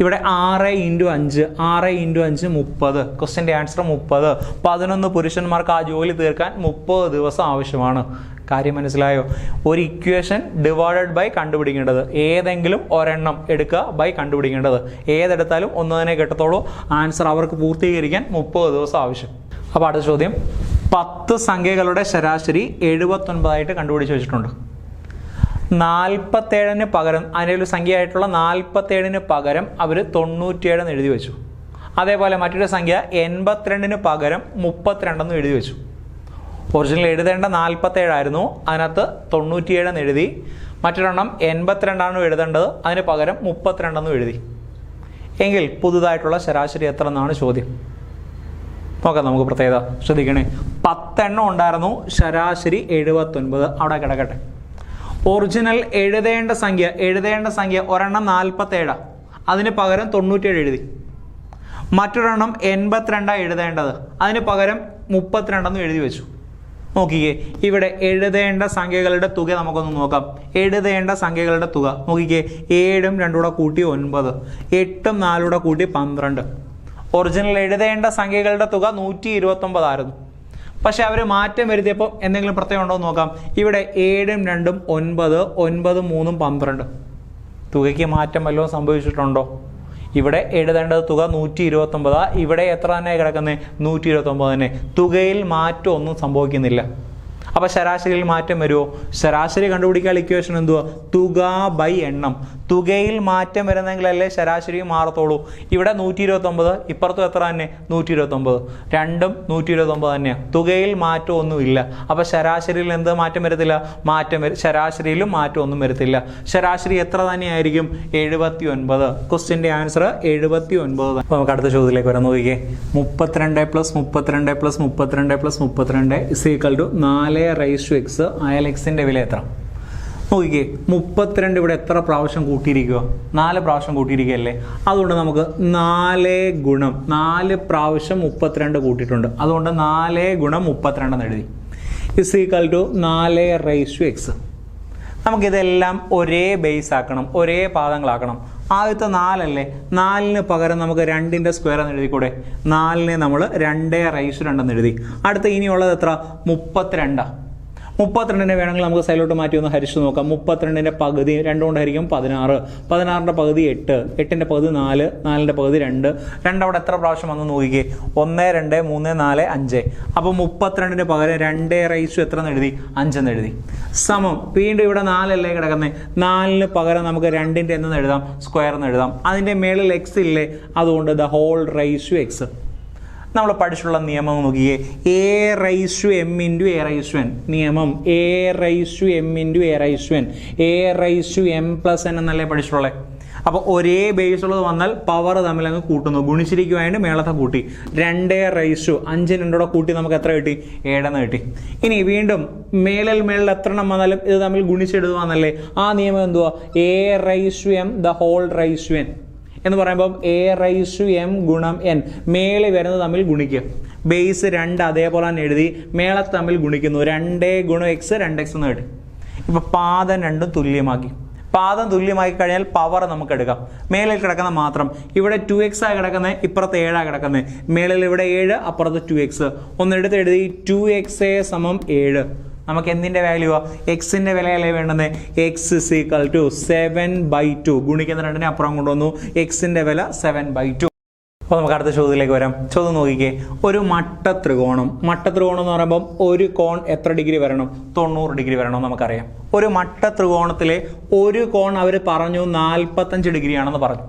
ഇവിടെ 6 × 5 6 × 5 30. ക്വസ്റ്റ്യൻ്റെ ആൻസർ 30. 11 പുരുഷന്മാർക്ക് ആ ജോലി തീർക്കാൻ 30 ദിവസം ആവശ്യമാണ്. കാര്യം മനസ്സിലായോ? ഒരു ഇക്വേഷൻ ഡിവൈഡഡ് ബൈ കണ്ടുപിടിക്കേണ്ടത്, ഏതെങ്കിലും ഒരെണ്ണം എടുക്കുക ബൈ കണ്ടുപിടിക്കേണ്ടത്. ഏതെടുത്താലും ഒന്ന് തന്നെ കിട്ടത്തുള്ളൂ. ആൻസർ അവർക്ക് പൂർത്തീകരിക്കാൻ 30 ദിവസം ആവശ്യം. അപ്പോൾ അടുത്ത ചോദ്യം, 10 സംഖ്യകളുടെ ശരാശരി 79 കണ്ടുപിടിച്ച് വെച്ചിട്ടുണ്ട്. 47 പകരം അതിൻ്റെ ഒരു സംഖ്യയായിട്ടുള്ള 47 പകരം അവർ 97 എഴുതി വെച്ചു. അതേപോലെ മറ്റൊരു സംഖ്യ 82 പകരം 32 എഴുതി വെച്ചു. ഒറിജിനൽ എഴുതേണ്ട 47 ആയിരുന്നു, അതിനകത്ത് 97 എഴുതി. മറ്റൊരെണ്ണം 82 എഴുതേണ്ടത്, അതിന് പകരം 32 എഴുതി. എങ്കിൽ പുതുതായിട്ടുള്ള ശരാശരി എത്ര എന്നാണ് ചോദ്യം. നോക്കാം നമുക്ക് പ്രത്യേകത. ശ്രദ്ധിക്കണേ, 10 എണ്ണം ഉണ്ടായിരുന്നു, ശരാശരി 79. അവിടെ കിടക്കട്ടെ. ഒറിജിനൽ എഴുതേണ്ട സംഖ്യ ഒരെണ്ണം 47, അതിന് പകരം 97 എഴുതി. മറ്റൊരെണ്ണം 82 എഴുതേണ്ടത്, അതിന് പകരം 32 എഴുതി വെച്ചു. നോക്കിക്കേ, ഇവിടെ എഴുതേണ്ട സംഖ്യകളുടെ തുക നമുക്കൊന്ന് നോക്കാം. എഴുതേണ്ട സംഖ്യകളുടെ തുക നോക്കിക്കേ, 7ഉം 2ഉം കൂടെ കൂട്ടി 9, 8ഉം 4ഉം കൂടെ കൂട്ടി 12. ഒറിജിനൽ എഴുതേണ്ട സംഖ്യകളുടെ തുക 129 ആയിരുന്നു. പക്ഷെ അവർ മാറ്റം വരുത്തിയപ്പോൾ എന്തെങ്കിലും പ്രത്യേകം ഉണ്ടോ എന്ന് നോക്കാം. ഇവിടെ 7ഉം 2ഉം 9, 9ഉം 3ഉം 12. തുകയ്ക്ക് മാറ്റം വല്ലതും സംഭവിച്ചിട്ടുണ്ടോ? ഇവിടെ എഴുതേണ്ടത് തുക 129, ഇവിടെ എത്ര തന്നെ കിടക്കുന്നത്? 129 തന്നെ. തുകയിൽ മാറ്റം ഒന്നും സംഭവിക്കുന്നില്ല. അപ്പോൾ ശരാശരിയിൽ മാറ്റം വരുമോ? ശരാശരി കണ്ടുപിടിക്കാൻ ഇക്വേഷൻ എന്തുവാ? തുക ബൈ എണ്ണം. തുകയിൽ മാറ്റം വരുന്നെങ്കിലല്ലേ ശരാശരി മാറത്തുള്ളൂ. ഇവിടെ 129, ഇപ്പുറത്തും എത്ര തന്നെ? 129. രണ്ടും 129 തന്നെയാണ്. തുകയിൽ മാറ്റം ഒന്നുമില്ല. അപ്പോൾ ശരാശരിയിൽ എന്ത് മാറ്റം വരത്തില്ല? ശരാശരിയിലും മാറ്റം ഒന്നും വരത്തില്ല. ശരാശരി എത്ര തന്നെയായിരിക്കും? 79. ക്വസ്റ്റ്യൻ്റെ ആൻസർ 79. അപ്പോൾ നമുക്ക് അടുത്ത ചോദ്യത്തിലേക്ക് വരാൻ നോക്കിക്കേ. 32 + 32 + 32 + 32 = 4x ആയാൽ എക്സിൻ്റെ വില എത്ര? നോക്കിക്കേ, 32 ഇവിടെ എത്ര പ്രാവശ്യം കൂട്ടിയിരിക്കുക? 4 പ്രാവശ്യം കൂട്ടിയിരിക്കുകയല്ലേ. അതുകൊണ്ട് നമുക്ക് 4 × 4 പ്രാവശ്യം 32 കൂട്ടിയിട്ടുണ്ട്. അതുകൊണ്ട് 4 × 32 എന്ന് എഴുതി. = 4x. നമുക്കിതെല്ലാം ഒരേ ബേസ് ആക്കണം, ഒരേ പാദങ്ങളാക്കണം. ആദ്യത്തെ 4 അല്ലേ, 4ന് പകരം നമുക്ക് 2ന്റെ സ്ക്വയർ എന്ന് എഴുതിക്കൂടെ? 4നെ നമ്മൾ 2√2 എന്ന് എഴുതി. അടുത്ത ഇനിയുള്ളത് എത്ര? 32. 32നെ വേണമെങ്കിൽ നമുക്ക് സൈഡിലോട്ട് മാറ്റി ഒന്ന് ഹരിച്ചു നോക്കാം. 32ന്റെ പകുതി 2 കൊണ്ട് ഹരിക്കും 16, 16ന്റെ പകുതി 8, 8ന്റെ പകുതി 4, 4ന്റെ പകുതി 2. 2 അവിടെ എത്ര പ്രാവശ്യം വന്ന് നോക്കിക്കേ? 1, 2, 3, 4, 5. അപ്പോൾ 32ന് പകരം 2 എത്ര എന്ന് എഴുതി? 5 എന്ന് എഴുതി. സമം വീണ്ടും ഇവിടെ 4 അല്ലേ കിടക്കുന്നത്, 4ന് പകരം നമുക്ക് 2ന്റെ എന്ന് എഴുതാം? സ്ക്വയർ എന്ന് എഴുതാം. അതിൻ്റെ മേളിൽ x ഇല്ലേ, അതുകൊണ്ട് x. നമ്മൾ പഠിച്ചിട്ടുള്ള നിയമം നോക്കിയേ, a⁻m × a⁻n. നിയമം a⁻m × a⁻n, a⁻m+n എന്നല്ലേ പഠിച്ചിട്ടുള്ളത്. അപ്പോൾ ഒരേ ബേസ് ഉള്ളത് വന്നാൽ പവർ തമ്മിൽ അങ്ങ് കൂട്ടുന്നു, ഗുണിച്ചിരിക്കുവായിട്ട് മേളത്തെ കൂട്ടി. 2 5 2 കൂട്ടി നമുക്ക് എത്ര കിട്ടി? 7 എന്ന് കിട്ടി. ഇനി വീണ്ടും മേളിൽ എത്ര എണ്ണം വന്നാലും ഇത് തമ്മിൽ ഗുണിച്ചെടുത്തുവാന്നല്ലേ. ആ നിയമം എന്തുവാ? a⁻m എന്ന് പറയുമ്പോൾ a⁻m × n. മേളിൽ വരുന്നത് തമ്മിൽ ഗുണിക്കുക. ബേസ് 2 അതേപോലെ തന്നെ എഴുതി, മേളത്തെ തമ്മിൽ ഗുണിക്കുന്നു. 2 × x 2x എന്ന് കിട്ടി. ഇപ്പോൾ പാദം രണ്ടും തുല്യമാക്കി. പാദം തുല്യമാക്കി കഴിഞ്ഞാൽ പവർ നമുക്ക് എടുക്കാം. മേളിൽ കിടക്കുന്ന മാത്രം ഇവിടെ 2x ആയി കിടക്കുന്നത്, ഇപ്പുറത്ത് 7 കിടക്കുന്നത്. മേളിൽ ഇവിടെ 7, അപ്പുറത്ത് 2x. ഒന്നെടുത്ത് എഴുതി 2x = 7. നമുക്ക് എന്തിൻ്റെ വാല്യൂവാ? എക്സിൻ്റെ വിലയല്ലേ വേണ്ടത്? x = 7/2. ഗുണിക്കുന്ന 2നെ അപ്പുറം കൊണ്ടുവന്നു, എക്സിൻ്റെ വില 7/2. അപ്പോൾ നമുക്ക് അടുത്ത ചോദ്യത്തിലേക്ക് വരാം. ചോദ്യം നോക്കിക്കേ, ഒരു മട്ടത്രികോണം എന്ന് പറയുമ്പോൾ ഒരു കോൺ എത്ര ഡിഗ്രി വരണം? 90 ഡിഗ്രി വരണം നമുക്കറിയാം. ഒരു മട്ടത്രികോണത്തിലെ ഒരു കോൺ അവർ പറഞ്ഞു 45 ഡിഗ്രിയാണെന്ന് പറഞ്ഞു.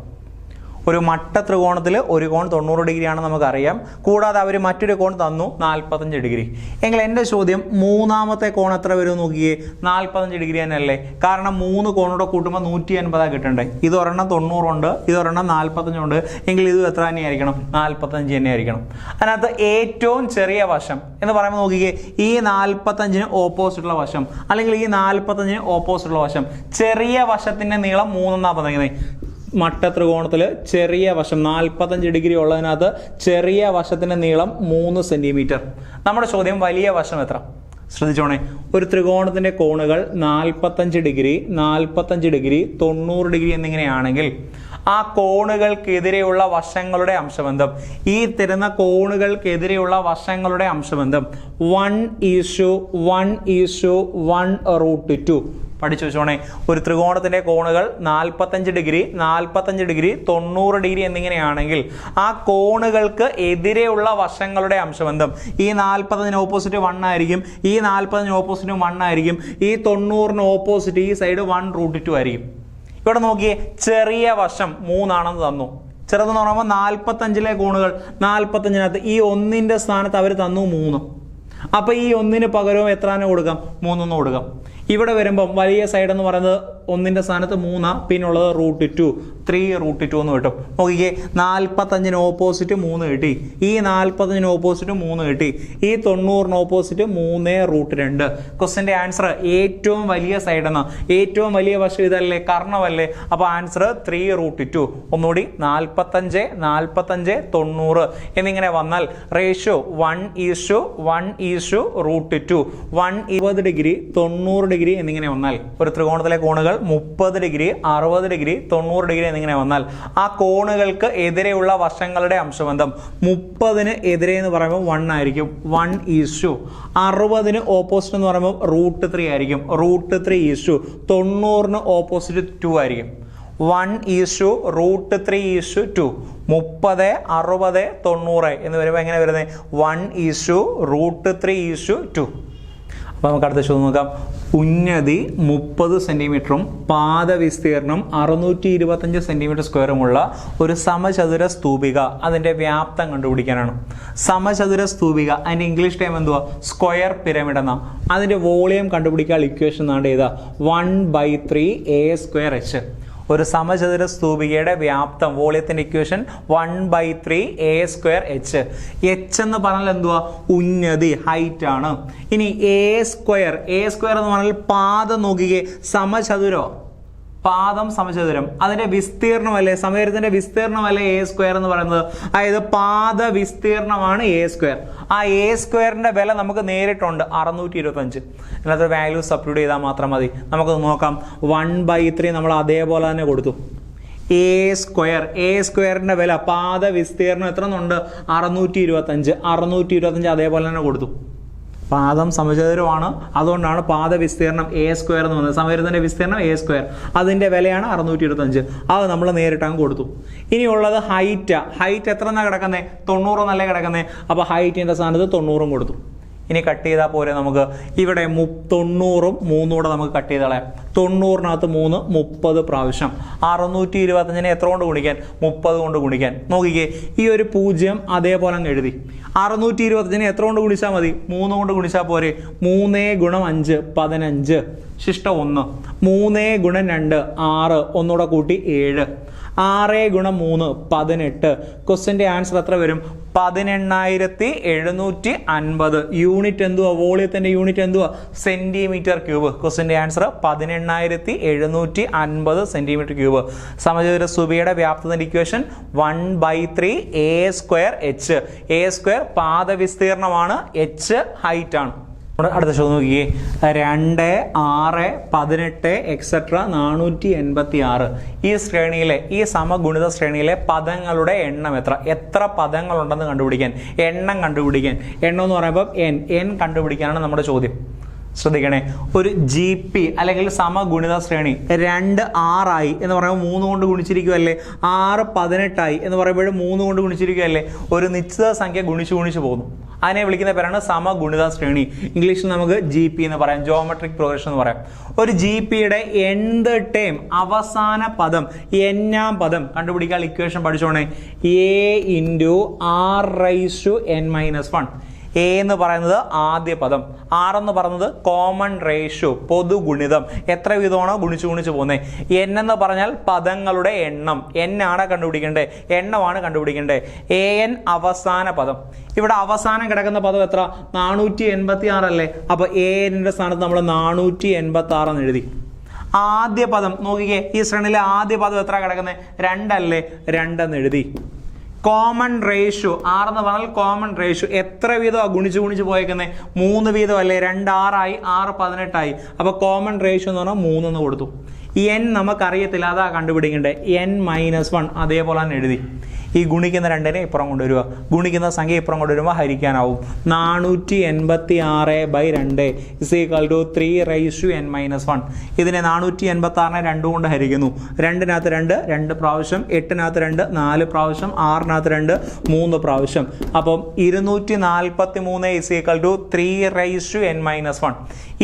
ഒരു മട്ടത്രികോണത്തിൽ ഒരു കോൺ 90 ഡിഗ്രിയാണെന്ന് നമുക്കറിയാം. കൂടാതെ അവർ മറ്റൊരു കോൺ തന്നു 45 ഡിഗ്രി. എങ്കിൽ എൻ്റെ ചോദ്യം, മൂന്നാമത്തെ കോൺ എത്ര വരും നോക്കിയേ? 45 ഡിഗ്രി തന്നെയല്ലേ. കാരണം 3 കോണോടെ കൂട്ടുമ്പോൾ 180 കിട്ടണ്ടേ. ഇതൊരെണ്ണം 90 ഉണ്ട്, ഇതൊരെണ്ണം 45 ഉണ്ട്. എങ്കിൽ ഇത് എത്ര തന്നെയായിരിക്കണം? 45 തന്നെയായിരിക്കണം. അതിനകത്ത് ഏറ്റവും ചെറിയ വശം എന്ന് പറയുമ്പോൾ നോക്കിക്കേ, ഈ 45ന് ഓപ്പോസിറ്റുള്ള വശം, അല്ലെങ്കിൽ ഈ 45ന് ഓപ്പോസിറ്റുള്ള വശം. ചെറിയ വശത്തിൻ്റെ നീളം 3 എന്നാണ് പറഞ്ഞിരിക്കുന്നത്. മട്ടത്രികോണത്തിൽ ചെറിയ വശം 45 ഡിഗ്രി ഉള്ളതിനകത്ത് ചെറിയ വശത്തിൻ്റെ നീളം 3 സെൻറ്റിമീറ്റർ. നമ്മുടെ ചോദ്യം, വലിയ വശം എത്ര? ശ്രദ്ധിച്ചോണേ, ഒരു ത്രികോണത്തിൻ്റെ കോണുകൾ 45 ഡിഗ്രി, 90 ഡിഗ്രി എന്നിങ്ങനെയാണെങ്കിൽ ആ കോണുകൾക്കെതിരെയുള്ള വശങ്ങളുടെ അംശബന്ധം. ഈ തരുന്ന കോണുകൾക്കെതിരെയുള്ള വശങ്ങളുടെ അംശബന്ധം 1:1:1 പഠിച്ചു വെച്ചോണേ. ഒരു ത്രികോണത്തിന്റെ കോണുകൾ 45 ഡിഗ്രി 90 ഡിഗ്രി എന്നിങ്ങനെയാണെങ്കിൽ ആ കോണുകൾക്ക് എതിരെയുള്ള വശങ്ങളുടെ അംശബന്ധം ഈ 40 ഓപ്പോസിറ്റ് 1 ആയിരിക്കും, ഈ 40 ഓപ്പോസിറ്റ് 1 ആയിരിക്കും, ഈ 90 ഓപ്പോസിറ്റ് ഈ സൈഡ് 1√2 ആയിരിക്കും. ഇവിടെ നോക്കിയേ, ചെറിയ വശം 3 ആണെന്ന് തന്നു. ചെറുതെന്ന് പറയുമ്പോൾ 45 കോണുകൾ 45 ഈ 1ന്റെ സ്ഥാനത്ത് അവർ തന്നു 3. അപ്പൊ ഈ 1 പകരവും എത്ര കൊടുക്കാം? 3 കൊടുക്കാം. ഇവിടെ വരുമ്പം വലിയ സൈഡ് എന്ന് പറയുന്നത് 1ന്റെ സ്ഥാനത്ത് 3, പിന്നുള്ളത് √2 3√2 എന്ന് കിട്ടും. നോക്കിക്കേ, 45 ഓപ്പോസിറ്റ് 3 കിട്ടി, ഈ 45 ഓപ്പോസിറ്റ് 3 കിട്ടി, ഈ 90 ഓപ്പോസിറ്റ് 3√2. ക്വസ്റ്റ്യന്റെ ആൻസർ ഏറ്റവും വലിയ സൈഡ് എന്ന ഏറ്റവും വലിയ വശം ഇതല്ലേ, കർണമല്ലേ. അപ്പൊ ആൻസർ 3√2. ഒന്നുകൂടി 45 90 എന്നിങ്ങനെ വന്നാൽ റേഷ്യോ 1:1:√2 120 ഡിഗ്രി 90 ഡിഗ്രി എന്നിങ്ങനെ വന്നാൽ ഒരു ത്രികോണത്തിലെ കോണുകൾ 30 ഡിഗ്രി 60 ഡിഗ്രി 90 ഡിഗ്രി എന്നിങ്ങനെ വന്നാൽ ആ കോണുകൾക്ക് എതിരെയുള്ള വശങ്ങളുടെ അംശബന്ധം 30 എതിരെ എന്ന് പറയുമ്പോൾ 1 ആയിരിക്കും, 1:60 ഓപ്പോസിറ്റ് എന്ന് പറയുമ്പോൾ √3 ആയിരിക്കും, √3 ഓപ്പോസിറ്റ് 2 ആയിരിക്കും. 1:√3:2 30 60 90 എന്ന് വരുമ്പോൾ എങ്ങനെ വരുന്നത്? 1:√3:2. അപ്പോൾ നമുക്ക് അടുത്ത ചോദ്യം നോക്കാം. ഉന്നതി 30 സെന്റിമീറ്ററും പാദവിസ്തീർണം 625 സെന്റിമീറ്റർ സ്ക്വയറുമുള്ള ഒരു സമചതുര സ്തൂപിക, അതിന്റെ വ്യാപ്തം കണ്ടുപിടിക്കാനാണ്. സമചതുര സ്തൂപിക അതിന്റെ ഇംഗ്ലീഷ് ടൈം എന്തുവാ? സ്ക്വയർ പിരമിഡ് എന്നാ. അതിന്റെ വോളിയം കണ്ടുപിടിക്കാൻ ഇക്വേഷൻ നാണ്ട് ചെയ്താ 1/3a²h. ഒരു സമചതുര സ്തൂപികയുടെ വ്യാപ്തം വോളിയത്തിന്റെ ഇക്വേഷൻ 1/3a²h. h എന്ന് പറഞ്ഞാൽ എന്തുവാ? ഉന്നതി, ഹൈറ്റ് ആണ്. ഇനി a² എന്ന് പറഞ്ഞാൽ പാദം നോക്കിക്കേ, സമചതുരോ, പാദം സമചതുരം, അതിന്റെ വിസ്തീർണമല്ലേ, സമചതുരത്തിന്റെ വിസ്തീർണമല്ലേ a² എന്ന് പറയുന്നത്. അതായത് പാദ വിസ്തീർണമാണ് a². ആ a²ന്റെ വില നമുക്ക് നേരിട്ടുണ്ട് 625. അതിനകത്ത് വാല്യൂ സബ്സ്റ്റിറ്റ്യൂട്ട് ചെയ്താൽ മാത്രം മതി. നമുക്ക് നോക്കാം. 1/3 നമ്മൾ അതേപോലെ തന്നെ കൊടുത്തു. a²ന്റെ വില പാദ വിസ്തീർണം എത്ര ഉണ്ട്? 625 അതേപോലെ തന്നെ കൊടുത്തു. പാദം സമചതുരമാണ്, അതുകൊണ്ടാണ് പാദ വിസ്തീർണം a² എന്ന് വന്നത്. സമചതുരത്തിന്റെ വിസ്തീർണം a², അതിന്റെ വിലയാണ് 625. അത് നമ്മൾ നേരിട്ടങ്ങ് കൊടുത്തു. ഇനിയുള്ളത് ഹൈറ്റ്. ഹൈറ്റ് എത്ര എന്നാ കിടക്കുന്നത്? 90 എന്നല്ലേ കിടക്കുന്നത്. അപ്പൊ ഹൈറ്റിന്റെ സ്ഥാനത്ത് 90 കൊടുത്തു. ഇനി കട്ട് ചെയ്താൽ പോരെ നമുക്ക്. ഇവിടെ 90 3 നമുക്ക് കട്ട് ചെയ്ത് കളയാം. 90-നകത്ത് 3 30 പ്രാവശ്യം. 625 എത്ര കൊണ്ട് ഗുണിക്കാൻ? 30 കൊണ്ട് ഗുണിക്കാൻ. നോക്കിക്കേ, ഈ ഒരു 0 അതേപോലെ അങ്ങ് എഴുതി. 625 എത്ര കൊണ്ട് ഗുണിച്ചാൽ മതി? 3 കൊണ്ട് ഗുണിച്ചാൽ പോരെ. 3 × 5 15, ശിഷ്ടം 1. 3 × 2 6, ഒന്നുകൂടെ കൂട്ടി 7. 6 × 3 18. ക്വസ്റ്റ്യന്റെ ആൻസർ എത്ര വരും? 18750. യൂണിറ്റ് എന്തുവാ? വോളിയത്തിന്റെ യൂണിറ്റ് എന്തുവാ? Centimetre cube. ക്വസ്റ്റ്യന്റെ ആൻസർ 18750 സെന്റിമീറ്റർ ക്യൂബ്. സമചതുര സ്തൂപികയുടെ വ്യാപ്തത്തിന്റെ ഇക്വേഷൻ 1/3a²h. a² പാദ വിസ്തീർണമാണ്, h ഹൈറ്റ് ആണ്. അടുത്ത ചോദ്യം നോക്കിയേ. 2 6 18 എക്സെട്ര 486 ഈ ശ്രേണിയിലെ, ഈ സമഗുണിത ശ്രേണിയിലെ പദങ്ങളുടെ എണ്ണം എത്ര? എത്ര പദങ്ങളുണ്ടെന്ന് കണ്ടുപിടിക്കാൻ, എണ്ണം കണ്ടുപിടിക്കാൻ. എണ്ണം എന്ന് പറയുമ്പോൾ n കണ്ടുപിടിക്കാനാണ് നമ്മുടെ ചോദ്യം. ശ്രദ്ധിക്കണേ, ഒരു GP അല്ലെങ്കിൽ സമഗുണിത ശ്രേണി 2 6 ആയി എന്ന് പറയുമ്പോൾ 3 കൊണ്ട് ഗുണിച്ചിരിക്കുകയല്ലേ. 6 18 ആയി എന്ന് പറയുമ്പോൾ 3 കൊണ്ട് ഗുണിച്ചിരിക്കുകയല്ലേ. ഒരു നിശ്ചിത സംഖ്യ ഗുണിച്ചു പോകുന്നു. അതിനെ വിളിക്കുന്ന പേരാണ് സമഗുണിത ശ്രേണി. ഇംഗ്ലീഷിൽ നമുക്ക് GP എന്ന് പറയാം, ജോമെട്രിക് പ്രോഗ്രഷൻ എന്ന് പറയാം. ഒരു GPയുടെ nth ടേം, അവസാന പദം, n-ാം പദം കണ്ടുപിടിക്കാൻ ഇക്വേഷൻ പഠിച്ചോണേ. a×r⁻n−1. a എന്ന് പറയുന്നത് ആദ്യ പദം, r എന്ന് പറയുന്നത് കോമൺ റേഷ്യോ, പൊതുഗുണിതം. എത്ര വീതമാണോ ഗുണിച്ചു പോകുന്നത്. n എന്ന് പറഞ്ഞാൽ പദങ്ങളുടെ എണ്ണം. n ആണ് കണ്ടുപിടിക്കേണ്ടത്, എണ്ണമാണ് കണ്ടുപിടിക്കേണ്ടത്. an അവസാന പദം. ഇവിടെ അവസാനം കിടക്കുന്ന പദം എത്ര? 486 അല്ലേ. അപ്പൊ an-ന്റെ സ്ഥാനത്ത് നമ്മൾ 486 എന്ന് എഴുതി. ആദ്യ പദം നോക്കിക്കേ, ഈ ശ്രേണിയിലെ ആദ്യ പദം എത്ര കിടക്കുന്നത്? 2 അല്ലേ. 2 എന്ന് എഴുതി. കോമൺ റേഷ്യോ, 6 എന്ന് പറഞ്ഞാൽ കോമൺ റേഷ്യോ. എത്ര വീതമാണ് ഗുണിച്ചു പോയേക്കുന്നത്? 3 വീതം അല്ലേ. 2 6 ആയി, 6 18 ആയി. അപ്പൊ കോമൺ റേഷ്യോ എന്ന് പറഞ്ഞാൽ 3 എന്ന് കൊടുത്തു. n നമുക്കറിയത്തില്ല, അതാ കണ്ടുപിടിക്കേണ്ടത്. n-1 അതേപോലെ തന്നെ എഴുതി. ഈ ഗുണിക്കുന്ന രണ്ടിനെ ഇപ്പുറം കൊണ്ടുവരിക, ഗുണിക്കുന്ന സംഖ്യ ഇപ്പുറം കൊണ്ടുവരുമ്പോൾ ഹരിക്കാനാവും. 486/2 = 3n-1. ഇതിനെ 486നെ 2 കൊണ്ട് ഹരിക്കുന്നു. 2-നകത്ത് 2, 2 പ്രാവശ്യം, 8-നകത്ത് 2, 4 പ്രാവശ്യം, 6-നകത്ത് 2, 3 പ്രാവശ്യം. അപ്പം 243 = 3n-1.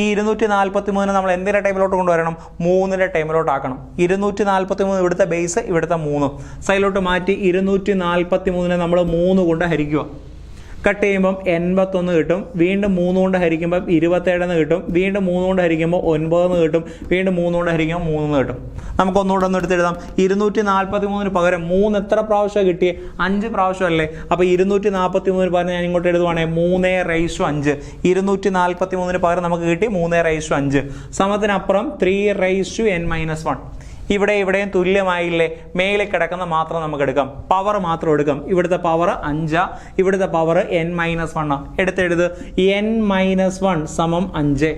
ഈ 243 നമ്മൾ എന്തിൻ്റെ ടൈമിലോട്ട് കൊണ്ടുവരണം? 3ന്റെ ടൈമിലോട്ട് ആക്കണം. 243 ഇവിടുത്തെ ബേസ്, ഇവിടുത്തെ 3 സൈഡിലോട്ട് മാറ്റി 243നെ നമ്മൾ 3 കൊണ്ട് ഹരിക്കുക. കട്ട് ചെയ്യുമ്പം 81 കിട്ടും. വീണ്ടും 3 കൊണ്ട് ഹരിക്കുമ്പം 27 കിട്ടും. വീണ്ടും 3 കൊണ്ട് ഹരിക്കുമ്പോൾ 9 കിട്ടും. വീണ്ടും 3 കൊണ്ട് ഹരിക്കുമ്പോൾ 3 കിട്ടും. നമുക്ക് ഒന്നുകൂടെ ഒന്ന് എടുത്തെഴുതാം. 243 പകരം 3 എത്ര പ്രാവശ്യം കിട്ടിയേ? 5 പ്രാവശ്യം അല്ലേ? അപ്പോൾ 243 പകരം ഞാൻ ഇങ്ങോട്ട് എഴുതുവാണെങ്കിൽ 3/5. 243 പകരം നമുക്ക് കിട്ടി 3/5. സമത്തിനപ്പുറം 3n-1. ഇവിടെയും തുല്യമായില്ലേ? മേളിൽ കിടക്കുന്ന മാത്രം നമുക്ക് എടുക്കാം, പവർ മാത്രം എടുക്കാം. ഇവിടുത്തെ പവർ 5, ഇവിടുത്തെ പവർ n-1. എടുത്തെഴുത്. n-1 = 5.